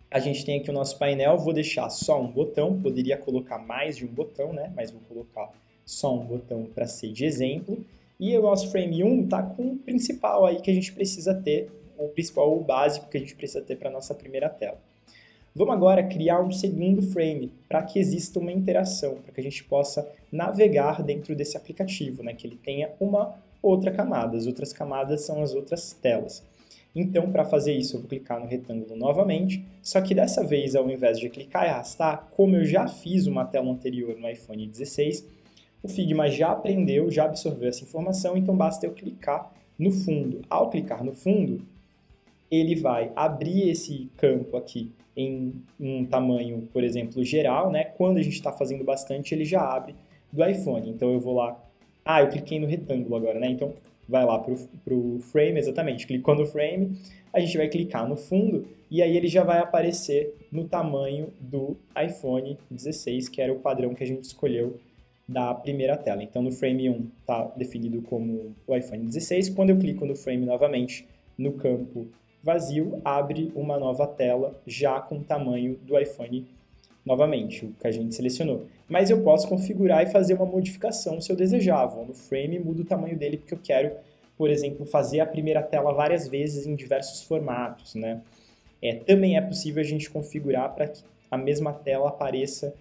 A gente tem aqui o nosso painel, vou deixar só um botão, poderia colocar mais de um botão, né? Mas vou colocar só um botão para ser de exemplo. E o nosso frame 1 está com o principal aí que a gente precisa ter, o principal, o básico que a gente precisa ter para a nossa primeira tela. Vamos agora criar um segundo frame para que exista uma interação, para que a gente possa navegar dentro desse aplicativo, né? Que ele tenha uma outra camada. As outras camadas são as outras telas. Então, para fazer isso, eu vou clicar no retângulo novamente, só que dessa vez, ao invés de clicar e arrastar, como eu já fiz uma tela anterior no iPhone 16, o Figma já aprendeu, já absorveu essa informação, então basta eu clicar no fundo. Ao clicar no fundo, ele vai abrir esse campo aqui em um tamanho, por exemplo, geral, né? Quando a gente está fazendo bastante, ele já abre do iPhone. Então eu vou lá... Ah, eu cliquei no retângulo agora, né? Então vai lá para o frame, exatamente. Clicou no frame, a gente vai clicar no fundo e aí ele já vai aparecer no tamanho do iPhone 16, que era o padrão que a gente escolheu da primeira tela. Então no frame 1 está definido como o iPhone 16. Quando eu clico no frame novamente, no campo vazio, abre uma nova tela já com o tamanho do iPhone novamente, o que a gente selecionou. Mas eu posso configurar e fazer uma modificação se eu desejar. Vou no frame, mudo o tamanho dele porque eu quero, por exemplo, fazer a primeira tela várias vezes em diversos formatos, né? Também é possível a gente configurar para que a mesma tela apareça,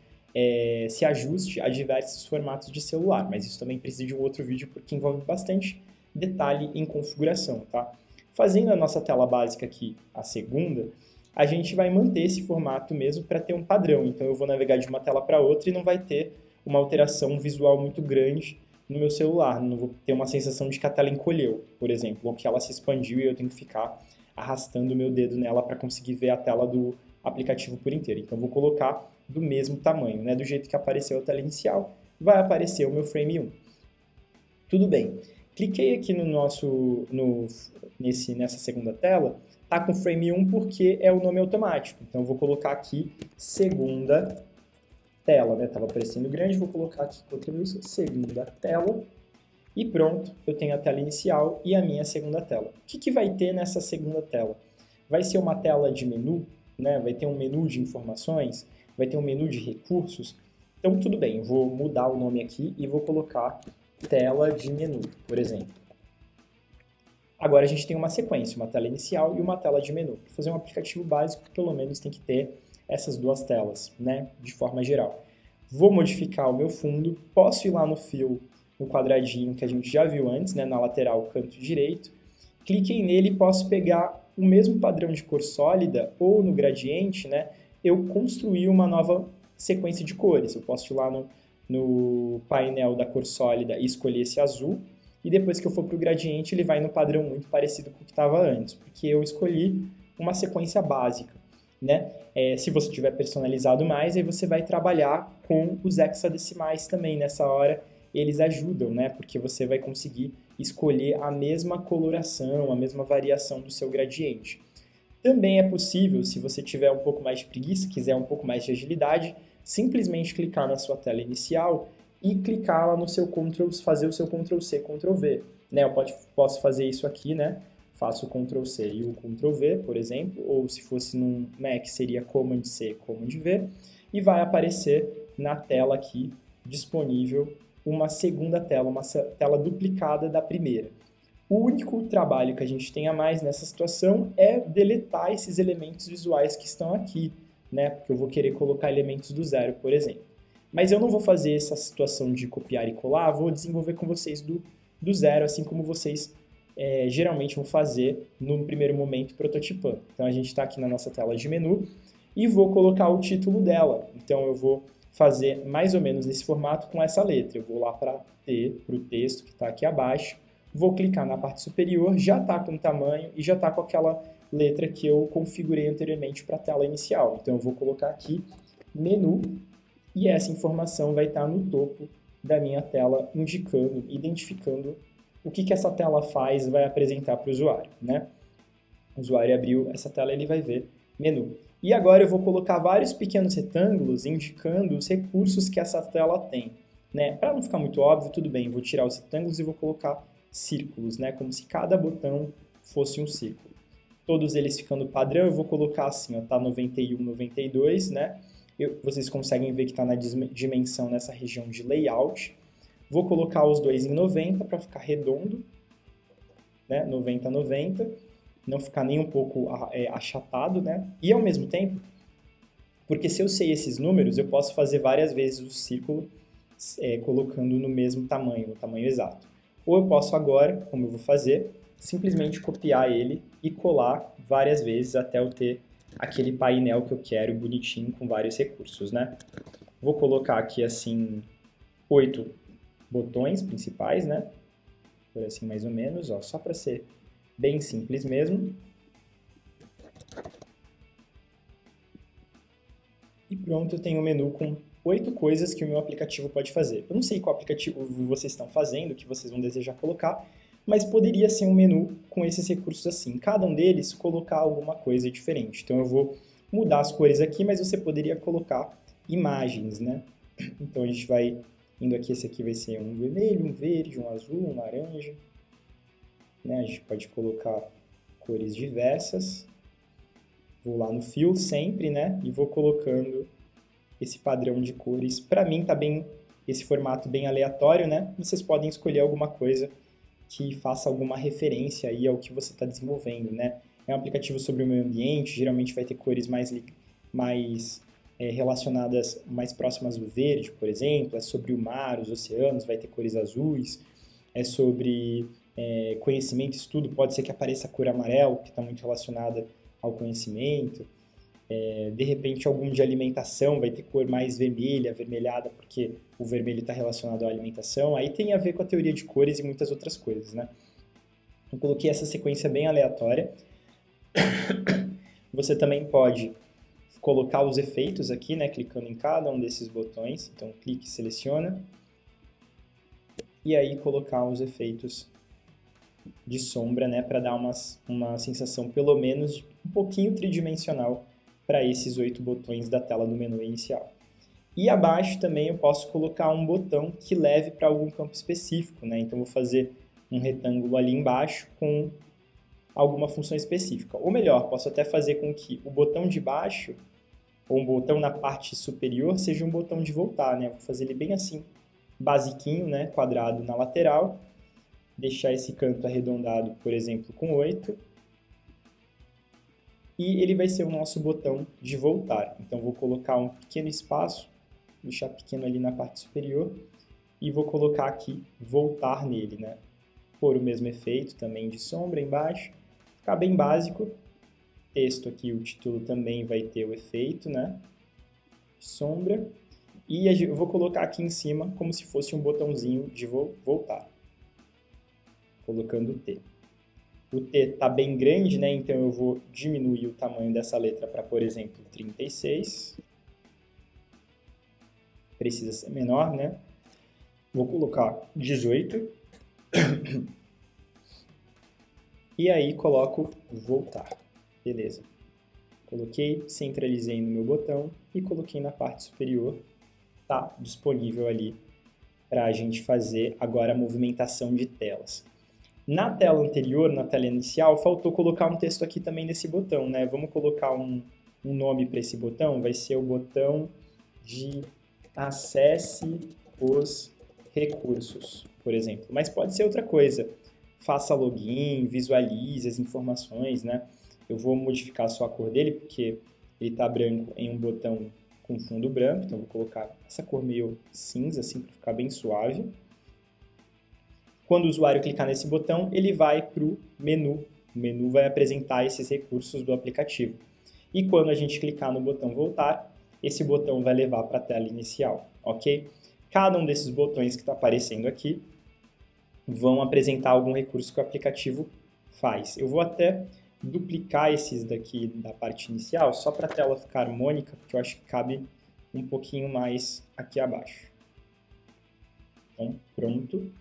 se ajuste a diversos formatos de celular, mas isso também precisa de um outro vídeo porque envolve bastante detalhe em configuração, tá? Fazendo a nossa tela básica aqui, a segunda, a gente vai manter esse formato mesmo para ter um padrão. Então eu vou navegar de uma tela para outra e não vai ter uma alteração visual muito grande no meu celular. Não vou ter uma sensação de que a tela encolheu, por exemplo, ou que ela se expandiu e eu tenho que ficar arrastando o meu dedo nela para conseguir ver a tela do aplicativo por inteiro. Então eu vou colocar do mesmo tamanho, né? Do jeito que apareceu a tela inicial, vai aparecer o meu frame 1. Tudo bem. Cliquei aqui nessa segunda tela, tá com frame 1 porque é o nome automático. Então eu vou colocar aqui segunda tela, né? Tava aparecendo grande, vou colocar aqui segunda tela e pronto, eu tenho a tela inicial e a minha segunda tela. O que vai ter nessa segunda tela? Vai ser uma tela de menu, né? Vai ter um menu de informações, vai ter um menu de recursos. Então tudo bem, eu vou mudar o nome aqui e vou colocar tela de menu, por exemplo. Agora a gente tem uma sequência, uma tela inicial e uma tela de menu. Para fazer um aplicativo básico, pelo menos tem que ter essas duas telas, né, de forma geral. Vou modificar o meu fundo, posso ir lá no fill, no quadradinho que a gente já viu antes, né, na lateral canto direito. Cliquei nele e posso pegar o mesmo padrão de cor sólida ou no gradiente, né, eu construir uma nova sequência de cores. Eu posso ir lá no painel da cor sólida e escolher esse azul, e depois que eu for para o gradiente, ele vai no padrão muito parecido com o que estava antes, porque eu escolhi uma sequência básica, né? Se você tiver personalizado mais, aí você vai trabalhar com os hexadecimais também. Nessa hora, eles ajudam, né? Porque você vai conseguir escolher a mesma coloração, a mesma variação do seu gradiente. Também é possível, se você tiver um pouco mais de preguiça, quiser um pouco mais de agilidade, simplesmente clicar na sua tela inicial e clicar lá no seu fazer o seu Ctrl+C, Ctrl+V. Né? Eu posso fazer isso aqui, né? Faço o Ctrl+C e o Ctrl+V, por exemplo, ou se fosse num Mac seria Command+C, Command+V, e vai aparecer na tela aqui disponível uma segunda tela, uma tela duplicada da primeira. O único trabalho que a gente tem a mais nessa situação é deletar esses elementos visuais que estão aqui, né? Porque eu vou querer colocar elementos do zero, por exemplo. Mas eu não vou fazer essa situação de copiar e colar, vou desenvolver com vocês do zero, assim como vocês geralmente vão fazer no primeiro momento prototipando. Então a gente está aqui na nossa tela de menu e vou colocar o título dela. Então eu vou fazer mais ou menos nesse formato com essa letra. Eu vou lá para o texto que está aqui abaixo, vou clicar na parte superior, já está com o tamanho e já está com aquela letra que eu configurei anteriormente para a tela inicial. Então eu vou colocar aqui menu e essa informação vai estar no topo da minha tela, indicando, identificando o que essa tela faz e vai apresentar para o usuário, né? O usuário abriu essa tela, ele vai ver menu. E agora eu vou colocar vários pequenos retângulos indicando os recursos que essa tela tem, né? Para não ficar muito óbvio, tudo bem, vou tirar os retângulos e vou colocar círculos, né? Como se cada botão fosse um círculo. Todos eles ficando padrão, eu vou colocar assim, ó, tá 91, 92, né? Vocês conseguem ver que está na dimensão nessa região de layout. Vou colocar os dois em 90 para ficar redondo, né? 90, 90, não ficar nem um pouco achatado, né? E ao mesmo tempo, porque se eu sei esses números, eu posso fazer várias vezes o círculo colocando no mesmo tamanho, no tamanho exato. Ou eu posso agora, como eu vou fazer, simplesmente copiar ele e colar várias vezes até eu ter aquele painel que eu quero, bonitinho, com vários recursos, né? Vou colocar aqui, assim, 8 botões principais, né? Por assim, mais ou menos, ó, só para ser bem simples mesmo. E pronto, eu tenho um menu com 8 coisas que o meu aplicativo pode fazer. Eu não sei qual aplicativo vocês estão fazendo, que vocês vão desejar colocar, mas poderia ser um menu com esses recursos assim. Cada um deles colocar alguma coisa diferente. Então eu vou mudar as cores aqui, mas você poderia colocar imagens, né? Então a gente vai indo aqui, esse aqui vai ser um vermelho, um verde, um azul, um laranja. Né? A gente pode colocar cores diversas. Vou lá no Fill sempre, né? E vou colocando esse padrão de cores. Para mim tá bem, esse formato bem aleatório, né? Vocês podem escolher alguma coisa que faça alguma referência aí ao que você está desenvolvendo, né? É um aplicativo sobre o meio ambiente, geralmente vai ter cores mais relacionadas, mais próximas do verde, por exemplo. É sobre o mar, os oceanos, vai ter cores azuis. É sobre conhecimento, estudo, pode ser que apareça a cor amarelo, que está muito relacionada ao conhecimento. De repente, algum de alimentação vai ter cor mais vermelha, avermelhada, porque o vermelho está relacionado à alimentação. Aí tem a ver com a teoria de cores e muitas outras coisas, né? Eu coloquei essa sequência bem aleatória. Você também pode colocar os efeitos aqui, né? Clicando em cada um desses botões. Então, clique e seleciona. E aí, colocar os efeitos de sombra, né? Para dar uma sensação, pelo menos, um pouquinho tridimensional para esses 8 botões da tela do menu inicial. E abaixo também eu posso colocar um botão que leve para algum campo específico, né? Então, vou fazer um retângulo ali embaixo com alguma função específica. Ou melhor, posso até fazer com que o botão de baixo, ou um botão na parte superior, seja um botão de voltar, né? Vou fazer ele bem assim, basiquinho, né? Quadrado na lateral. Deixar esse canto arredondado, por exemplo, com 8. E ele vai ser o nosso botão de voltar. Então, vou colocar um pequeno espaço, deixar pequeno ali na parte superior, e vou colocar aqui voltar nele, né? Por o mesmo efeito também de sombra embaixo. Ficar bem básico. Texto aqui, o título também vai ter o efeito, né? Sombra. E eu vou colocar aqui em cima como se fosse um botãozinho de voltar. Colocando o T. O T está bem grande, né? Então eu vou diminuir o tamanho dessa letra para, por exemplo, 36. Precisa ser menor, né? Vou colocar 18. E aí coloco voltar. Beleza. Coloquei, centralizei no meu botão e coloquei na parte superior. Tá disponível ali para a gente fazer agora a movimentação de telas. Na tela anterior, na tela inicial, faltou colocar um texto aqui também nesse botão, né? Vamos colocar um nome para esse botão, vai ser o botão de acesse os recursos, por exemplo. Mas pode ser outra coisa. Faça login, visualize as informações, né? Eu vou modificar só a cor dele, porque ele está branco em um botão com fundo branco, então vou colocar essa cor meio cinza, assim, para ficar bem suave. Quando o usuário clicar nesse botão, ele vai para o menu. O menu vai apresentar esses recursos do aplicativo. E quando a gente clicar no botão voltar, esse botão vai levar para a tela inicial, ok? Cada um desses botões que está aparecendo aqui vão apresentar algum recurso que o aplicativo faz. Eu vou até duplicar esses daqui da parte inicial, só para a tela ficar harmônica, porque eu acho que cabe um pouquinho mais aqui abaixo. Então, pronto.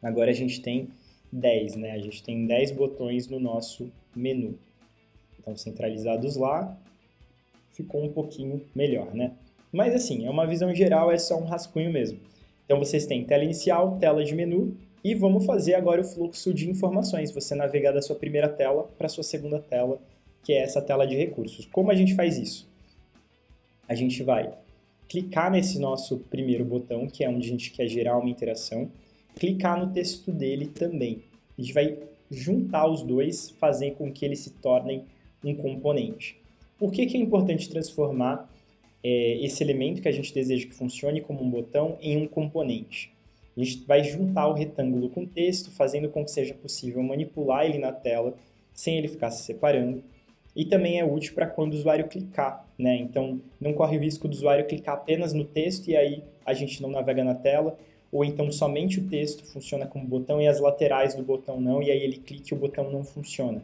Agora a gente tem 10, né? A gente tem 10 botões no nosso menu. Então, centralizados lá, ficou um pouquinho melhor, né? Mas assim, é uma visão geral, é só um rascunho mesmo. Então, vocês têm tela inicial, tela de menu, e vamos fazer agora o fluxo de informações. Você navegar da sua primeira tela para a sua segunda tela, que é essa tela de recursos. Como a gente faz isso? A gente vai clicar nesse nosso primeiro botão, que é onde a gente quer gerar uma interação, clicar no texto dele também. A gente vai juntar os dois, fazer com que eles se tornem um componente. Por que é importante transformar esse elemento que a gente deseja que funcione como um botão em um componente? A gente vai juntar o retângulo com o texto, fazendo com que seja possível manipular ele na tela, sem ele ficar se separando. E também é útil para quando o usuário clicar, né? Então, não corre o risco do usuário clicar apenas no texto e aí a gente não navega na tela, ou então somente o texto funciona como botão e as laterais do botão não, e aí ele clica e o botão não funciona.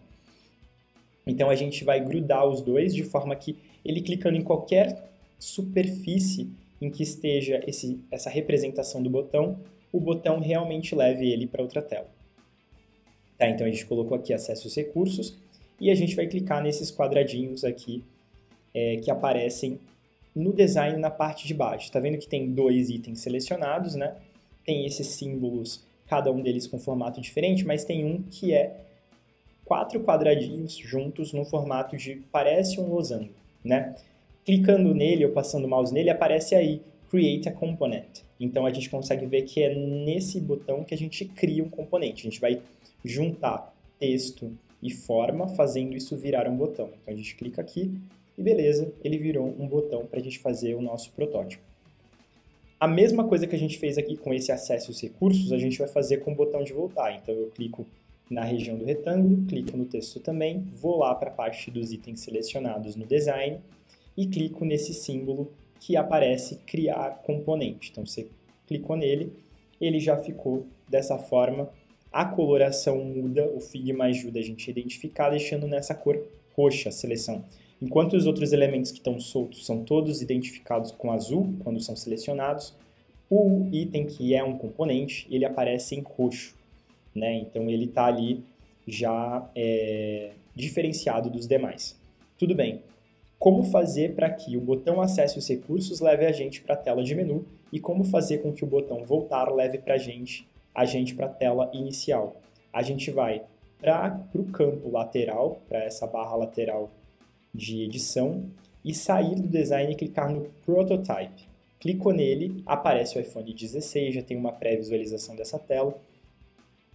Então, a gente vai grudar os dois de forma que ele clicando em qualquer superfície em que esteja essa representação do botão, o botão realmente leve ele para outra tela. Tá, então, a gente colocou aqui acesso aos recursos, e a gente vai clicar nesses quadradinhos aqui que aparecem no design na parte de baixo. Está vendo que tem 2 itens selecionados, né? Tem esses símbolos, cada um deles com formato diferente, mas tem um que é 4 quadradinhos juntos no formato de parece um losango, né? Clicando nele ou passando o mouse nele, aparece aí Create a Component. Então a gente consegue ver que é nesse botão que a gente cria um componente. A gente vai juntar texto e forma, fazendo isso virar um botão. Então a gente clica aqui e beleza, ele virou um botão para a gente fazer o nosso protótipo. A mesma coisa que a gente fez aqui com esse acesso aos recursos, a gente vai fazer com o botão de voltar. Então eu clico na região do retângulo, clico no texto também, vou lá para a parte dos itens selecionados no design e clico nesse símbolo que aparece criar componente. Então você clicou nele, ele já ficou dessa forma. A coloração muda, o Figma ajuda a gente a identificar, deixando nessa cor roxa a seleção. Enquanto os outros elementos que estão soltos são todos identificados com azul, quando são selecionados, o item que é um componente, ele aparece em roxo, né? Então ele está ali já diferenciado dos demais. Tudo bem. Como fazer para que o botão acesse os recursos leve a gente para a tela de menu e como fazer com que o botão voltar leve para a gente para a tela inicial. A gente vai para o campo lateral, para essa barra lateral de edição, e sair do design e clicar no Prototype. Clicou nele, aparece o iPhone 16, já tem uma pré-visualização dessa tela.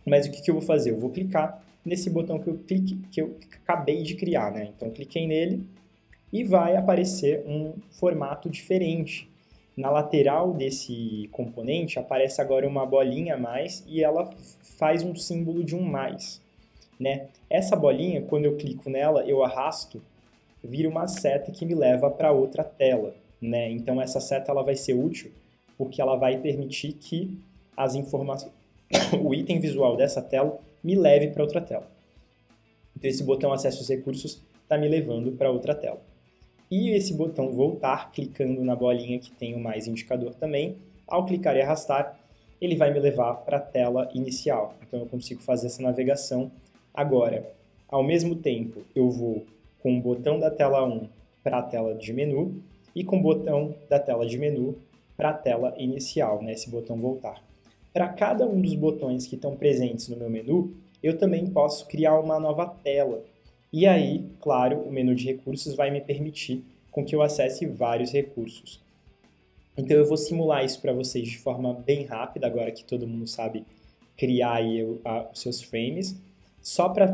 Mas o que eu vou fazer? Eu vou clicar nesse botão que eu acabei de criar, né? Então, cliquei nele e vai aparecer um formato diferente. Na lateral desse componente aparece agora uma bolinha a mais e ela faz um símbolo de um mais, né? Essa bolinha, quando eu clico nela, eu arrasto, vira uma seta que me leva para outra tela, né? Então essa seta ela vai ser útil porque ela vai permitir que as informações, o item visual dessa tela me leve para outra tela. Então esse botão acesso aos recursos está me levando para outra tela. E esse botão voltar, clicando na bolinha que tem o mais indicador também, ao clicar e arrastar, ele vai me levar para a tela inicial. Então eu consigo fazer essa navegação agora. Ao mesmo tempo, eu vou com o botão da tela 1 para a tela de menu e com o botão da tela de menu para a tela inicial, né, esse botão voltar. Para cada um dos botões que estão presentes no meu menu, eu também posso criar uma nova tela. E aí, claro, o menu de recursos vai me permitir com que eu acesse vários recursos. Então eu vou simular isso para vocês de forma bem rápida, agora que todo mundo sabe criar aí os seus frames, só para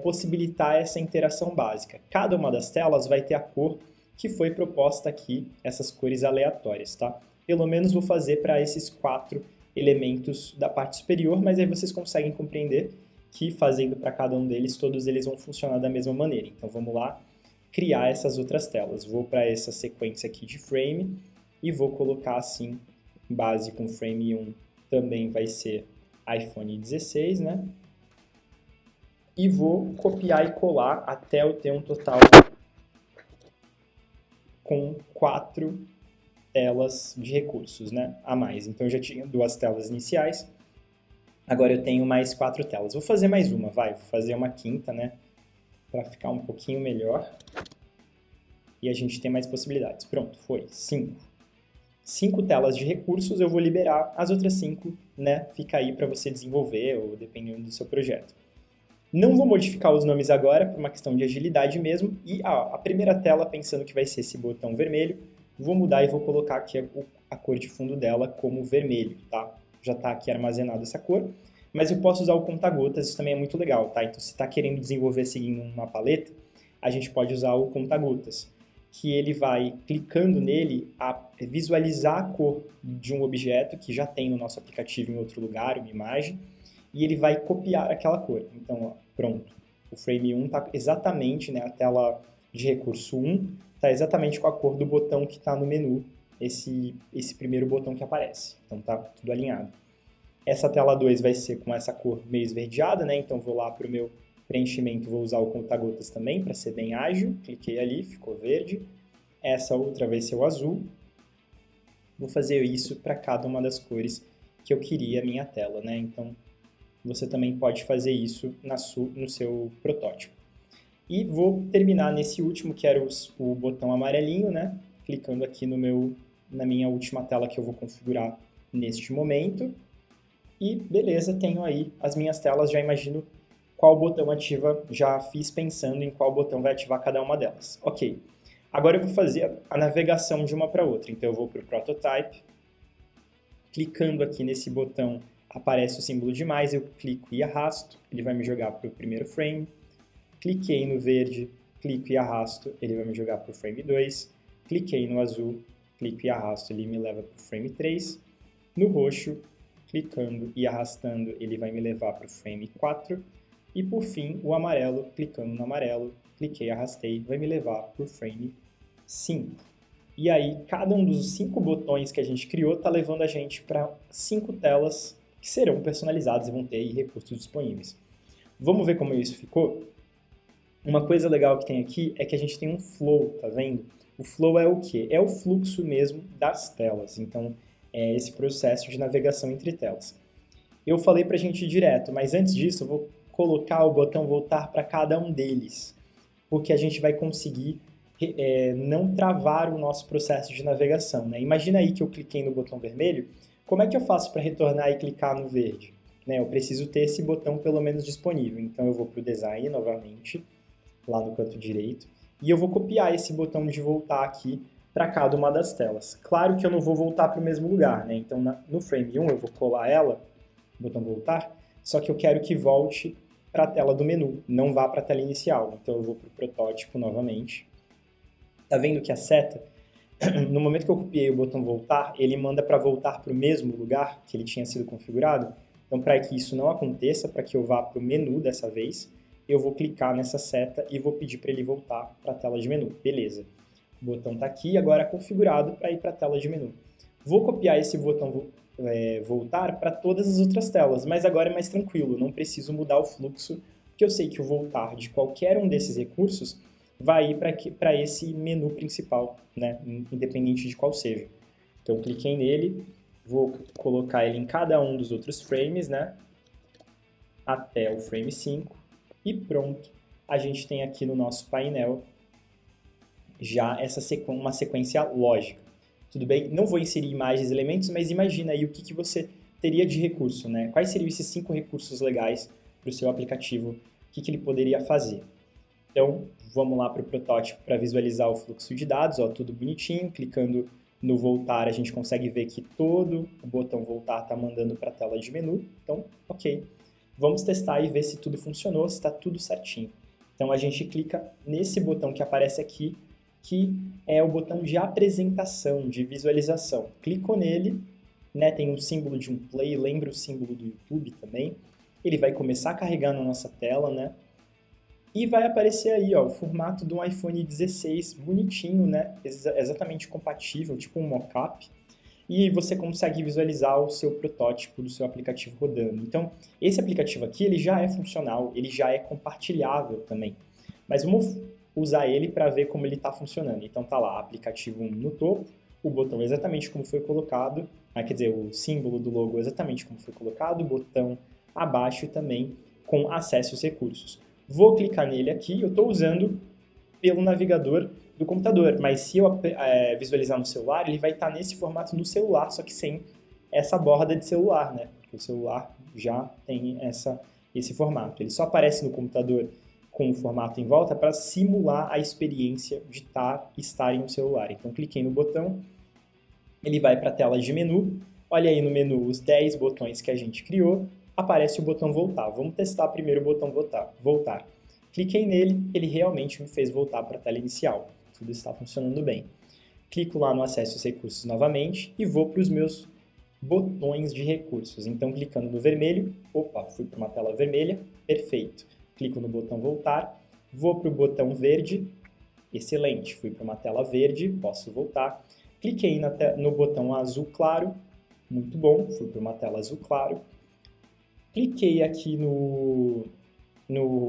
possibilitar essa interação básica. Cada uma das telas vai ter a cor que foi proposta aqui, essas cores aleatórias, tá? Pelo menos vou fazer para esses 4 elementos da parte superior, mas aí vocês conseguem compreender que fazendo para cada um deles, todos eles vão funcionar da mesma maneira. Então vamos lá criar essas outras telas. Vou para essa sequência aqui de frame e vou colocar assim, base com frame 1 também vai ser iPhone 16, né? E vou copiar e colar até eu ter um total com 4 telas de recursos, né, a mais. Então eu já tinha 2 telas iniciais, agora eu tenho mais 4 telas. Vou fazer mais uma, vou fazer uma quinta, né, para ficar um pouquinho melhor. E a gente tem mais possibilidades. Pronto, foi 5. 5 telas de recursos, eu vou liberar as outras 5, né, fica aí para você desenvolver, ou dependendo do seu projeto. Não vou modificar os nomes agora, por uma questão de agilidade mesmo, e a primeira tela, pensando que vai ser esse botão vermelho, vou mudar e vou colocar aqui a cor de fundo dela como vermelho, tá? Já está aqui armazenada essa cor, mas eu posso usar o conta-gotas, isso também é muito legal, tá? Então, se está querendo desenvolver seguindo uma paleta, a gente pode usar o conta-gotas, que ele vai, clicando nele, a visualizar a cor de um objeto que já tem no nosso aplicativo em outro lugar, uma imagem, e ele vai copiar aquela cor. Então, ó, pronto. O frame 1 está exatamente, né, a tela de recurso 1 está exatamente com a cor do botão que está no menu, esse primeiro botão que aparece. Então, tá tudo alinhado. Essa tela 2 vai ser com essa cor meio esverdeada, né? Então, vou lá para o meu preenchimento, vou usar o conta-gotas também, para ser bem ágil. Cliquei ali, ficou verde. Essa outra vai ser o azul. Vou fazer isso para cada uma das cores que eu queria a minha tela, né? Então, você também pode fazer isso no seu protótipo. E vou terminar nesse último, que era o botão amarelinho, né? Clicando aqui na minha última tela que eu vou configurar neste momento. E beleza, tenho aí as minhas telas, já imagino qual botão ativa, já fiz pensando em qual botão vai ativar cada uma delas. Ok, agora eu vou fazer a navegação de uma para outra. Então eu vou para o Prototype, clicando aqui nesse botão, aparece o símbolo de mais, eu clico e arrasto, ele vai me jogar para o primeiro frame. Cliquei no verde, clico e arrasto, ele vai me jogar para o frame 2. Cliquei no azul, clico e arrasto, ele me leva para o frame 3. No roxo, clicando e arrastando, ele vai me levar para o frame 4. E por fim, o amarelo, clicando no amarelo, cliquei e arrastei, vai me levar para o frame 5. E aí, cada um dos 5 botões que a gente criou está levando a gente para 5 telas que serão personalizadas e vão ter aí recursos disponíveis. Vamos ver como isso ficou? Uma coisa legal que tem aqui é que a gente tem um flow, tá vendo? O flow é o quê? É o fluxo mesmo das telas. Então, é esse processo de navegação entre telas. Eu falei para a gente ir direto, mas antes disso eu vou colocar o botão voltar para cada um deles, porque a gente vai conseguir não travar o nosso processo de navegação, né? Imagina aí que eu cliquei no botão vermelho, como é que eu faço para retornar e clicar no verde? Né? Eu preciso ter esse botão pelo menos disponível, então eu vou para o Design novamente, lá no canto direito, e eu vou copiar esse botão de voltar aqui para cada uma das telas. Claro que eu não vou voltar para o mesmo lugar, né? Então no frame 1 eu vou colar ela, botão voltar, só que eu quero que volte para a tela do menu, não vá para a tela inicial. Então eu vou para o protótipo novamente. Tá vendo que a seta, no momento que eu copiei o botão voltar, ele manda para voltar para o mesmo lugar que ele tinha sido configurado. Então, para que isso não aconteça, para que eu vá para o menu dessa vez, eu vou clicar nessa seta e vou pedir para ele voltar para a tela de menu. Beleza. O botão está aqui, agora é configurado para ir para a tela de menu. Vou copiar esse botão voltar para todas as outras telas, mas agora é mais tranquilo, não preciso mudar o fluxo, porque eu sei que o voltar de qualquer um desses recursos vai ir para esse menu principal, né? Independente de qual seja. Então, cliquei nele, vou colocar ele em cada um dos outros frames, né? Até o frame 5. E pronto, a gente tem aqui no nosso painel já uma sequência lógica. Tudo bem? Não vou inserir imagens e elementos, mas imagina aí o que você teria de recurso, né? Quais seriam esses 5 recursos legais para o seu aplicativo? O que ele poderia fazer? Então, vamos lá para o protótipo para visualizar o fluxo de dados, ó, tudo bonitinho. Clicando no voltar, a gente consegue ver que todo o botão voltar está mandando para a tela de menu. Então, ok. Vamos testar e ver se tudo funcionou, se está tudo certinho. Então, a gente clica nesse botão que aparece aqui, que é o botão de apresentação, de visualização. Clico nele, né, tem um símbolo de um play, lembra o símbolo do YouTube também. Ele vai começar a carregar na nossa tela, né? E vai aparecer aí, ó, o formato de um iPhone 16, bonitinho, né? Exatamente compatível, tipo um mockup. E você consegue visualizar o seu protótipo do seu aplicativo rodando. Então, esse aplicativo aqui, ele já é funcional, ele já é compartilhável também. Mas vamos usar ele para ver como ele está funcionando. Então, tá lá, aplicativo 1 no topo, o botão exatamente como foi colocado, quer dizer, o símbolo do logo exatamente como foi colocado, o botão abaixo e também com acesso aos recursos. Vou clicar nele aqui, eu estou usando pelo navegador do computador, mas se eu visualizar no celular, ele vai estar nesse formato no celular, só que sem essa borda de celular, né? Porque o celular já tem esse formato. Ele só aparece no computador com o formato em volta para simular a experiência de estar em um celular. Então, cliquei no botão, ele vai para a tela de menu. Olha aí no menu os 10 botões que a gente criou, aparece o botão voltar. Vamos testar primeiro o botão voltar. Cliquei nele, ele realmente me fez voltar para a tela inicial. Tudo está funcionando bem. Clico lá no acesso aos recursos novamente e vou para os meus botões de recursos. Então, clicando no vermelho, fui para uma tela vermelha, perfeito. Clico no botão voltar, vou para o botão verde, excelente, fui para uma tela verde, posso voltar. Cliquei no botão azul claro, muito bom, fui para uma tela azul claro. Cliquei aqui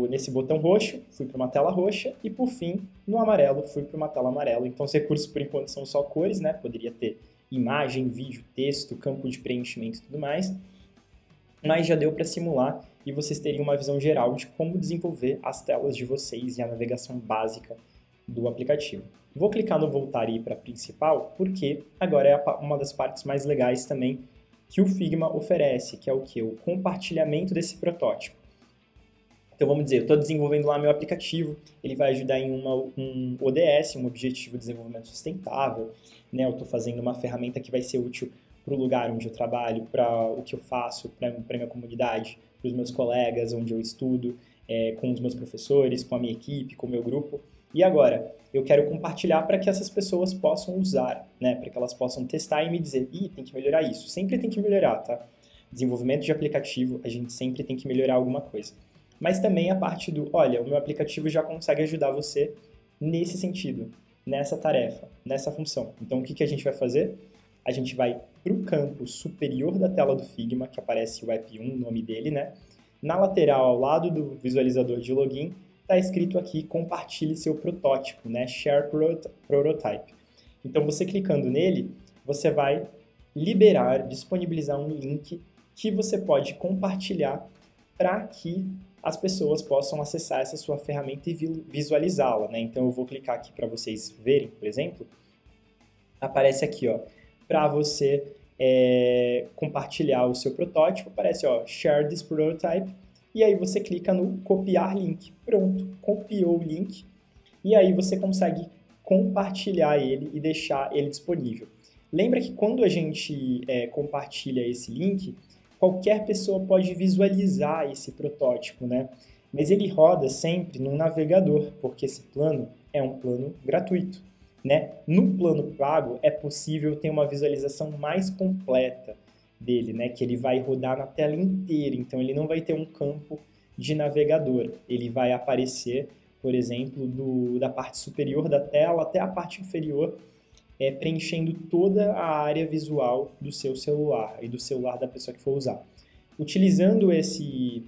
nesse botão roxo, fui para uma tela roxa e, por fim, no amarelo, fui para uma tela amarela. Então, os recursos, por enquanto, são só cores, né? Poderia ter imagem, vídeo, texto, campo de preenchimento e tudo mais, mas já deu para simular e vocês teriam uma visão geral de como desenvolver as telas de vocês e a navegação básica do aplicativo. Vou clicar no voltar e ir para a principal, porque agora é uma das partes mais legais também que o Figma oferece, que é o que? O compartilhamento desse protótipo. Então, vamos dizer, eu estou desenvolvendo lá meu aplicativo, ele vai ajudar em um ODS, um Objetivo de Desenvolvimento Sustentável, né? Eu estou fazendo uma ferramenta que vai ser útil para o lugar onde eu trabalho, para o que eu faço, para a minha comunidade, para os meus colegas, onde eu estudo, com os meus professores, com a minha equipe, com o meu grupo. E agora, eu quero compartilhar para que essas pessoas possam usar, né? Para que elas possam testar e me dizer, tem que melhorar isso. Sempre tem que melhorar, tá? Desenvolvimento de aplicativo, a gente sempre tem que melhorar alguma coisa. Mas também a parte olha, o meu aplicativo já consegue ajudar você nesse sentido, nessa tarefa, nessa função. Então, o que a gente vai fazer? A gente vai para o campo superior da tela do Figma, que aparece o app 1, o nome dele, né? Na lateral, ao lado do visualizador de login, está escrito aqui, compartilhe seu protótipo, né? Share Prototype. Então, você clicando nele, você vai disponibilizar um link que você pode compartilhar para que as pessoas possam acessar essa sua ferramenta e visualizá-la, né? Então, eu vou clicar aqui para vocês verem, por exemplo. Aparece aqui, para você compartilhar o seu protótipo, aparece, Share this prototype, e aí você clica no copiar link. Pronto, copiou o link, e aí você consegue compartilhar ele e deixar ele disponível. Lembra que quando a gente compartilha esse link, qualquer pessoa pode visualizar esse protótipo, né? Mas ele roda sempre num navegador, porque esse plano é um plano gratuito, né? No plano pago é possível ter uma visualização mais completa dele, né? Que ele vai rodar na tela inteira, então ele não vai ter um campo de navegador. Ele vai aparecer, por exemplo, da parte superior da tela até a parte inferior, preenchendo toda a área visual do seu celular e do celular da pessoa que for usar. Utilizando esse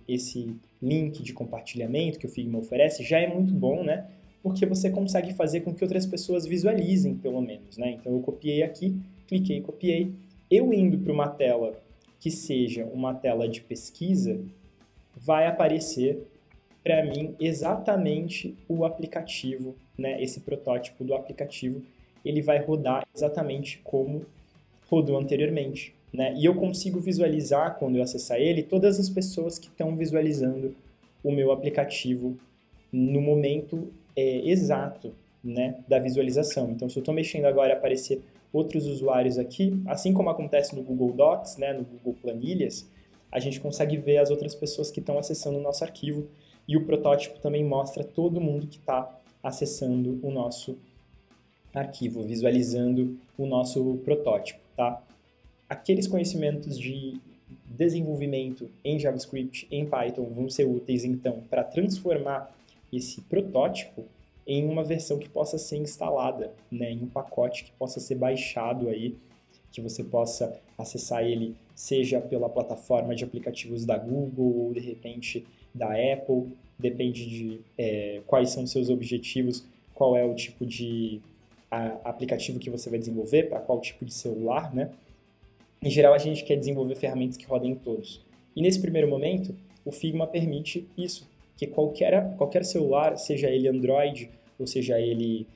link de compartilhamento que o Figma oferece, já é muito bom, né? Porque você consegue fazer com que outras pessoas visualizem, pelo menos, né? Então, eu copiei aqui, cliquei e copiei. Eu indo para uma tela que seja uma tela de pesquisa, vai aparecer para mim exatamente o aplicativo, né? Esse protótipo do aplicativo, ele vai rodar exatamente como rodou anteriormente, né? E eu consigo visualizar, quando eu acessar ele, todas as pessoas que estão visualizando o meu aplicativo no momento exato, né, da visualização. Então, se eu estou mexendo agora e aparecer outros usuários aqui, assim como acontece no Google Docs, né, no Google Planilhas, a gente consegue ver as outras pessoas que estão acessando o nosso arquivo e o protótipo também mostra todo mundo que está acessando o nosso arquivo, visualizando o nosso protótipo, tá? Aqueles conhecimentos de desenvolvimento em JavaScript, em Python, vão ser úteis, então, para transformar esse protótipo em uma versão que possa ser instalada, né, em um pacote que possa ser baixado aí, que você possa acessar ele, seja pela plataforma de aplicativos da Google ou, de repente, da Apple, depende de quais são seus objetivos, qual é o tipo de aplicativo que você vai desenvolver, para qual tipo de celular, né? Em geral, a gente quer desenvolver ferramentas que rodem em todos. E nesse primeiro momento, o Figma permite isso, que qualquer celular, seja ele Android ou seja ele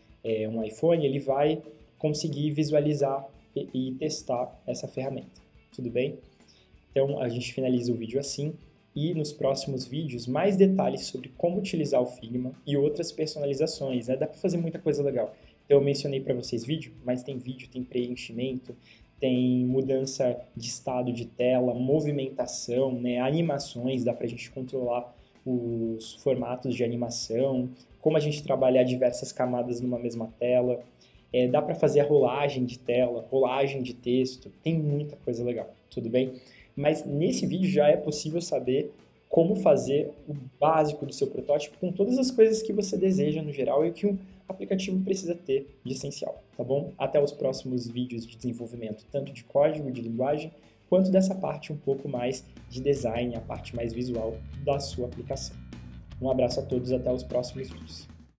um iPhone, ele vai conseguir visualizar e testar essa ferramenta. Tudo bem? Então, a gente finaliza o vídeo assim. E nos próximos vídeos, mais detalhes sobre como utilizar o Figma e outras personalizações, né? Dá para fazer muita coisa legal. Então, eu mencionei para vocês vídeo, mas tem vídeo, tem preenchimento, tem mudança de estado de tela, movimentação, né? Animações, dá para a gente controlar os formatos de animação, como a gente trabalhar diversas camadas numa mesma tela, dá para fazer a rolagem de tela, rolagem de texto, tem muita coisa legal, tudo bem? Mas nesse vídeo já é possível saber como fazer o básico do seu protótipo com todas as coisas que você deseja no geral e o que um aplicativo precisa ter de essencial, tá bom? Até os próximos vídeos de desenvolvimento, tanto de código, de linguagem, quanto dessa parte um pouco mais de design, a parte mais visual da sua aplicação. Um abraço a todos, até os próximos vídeos.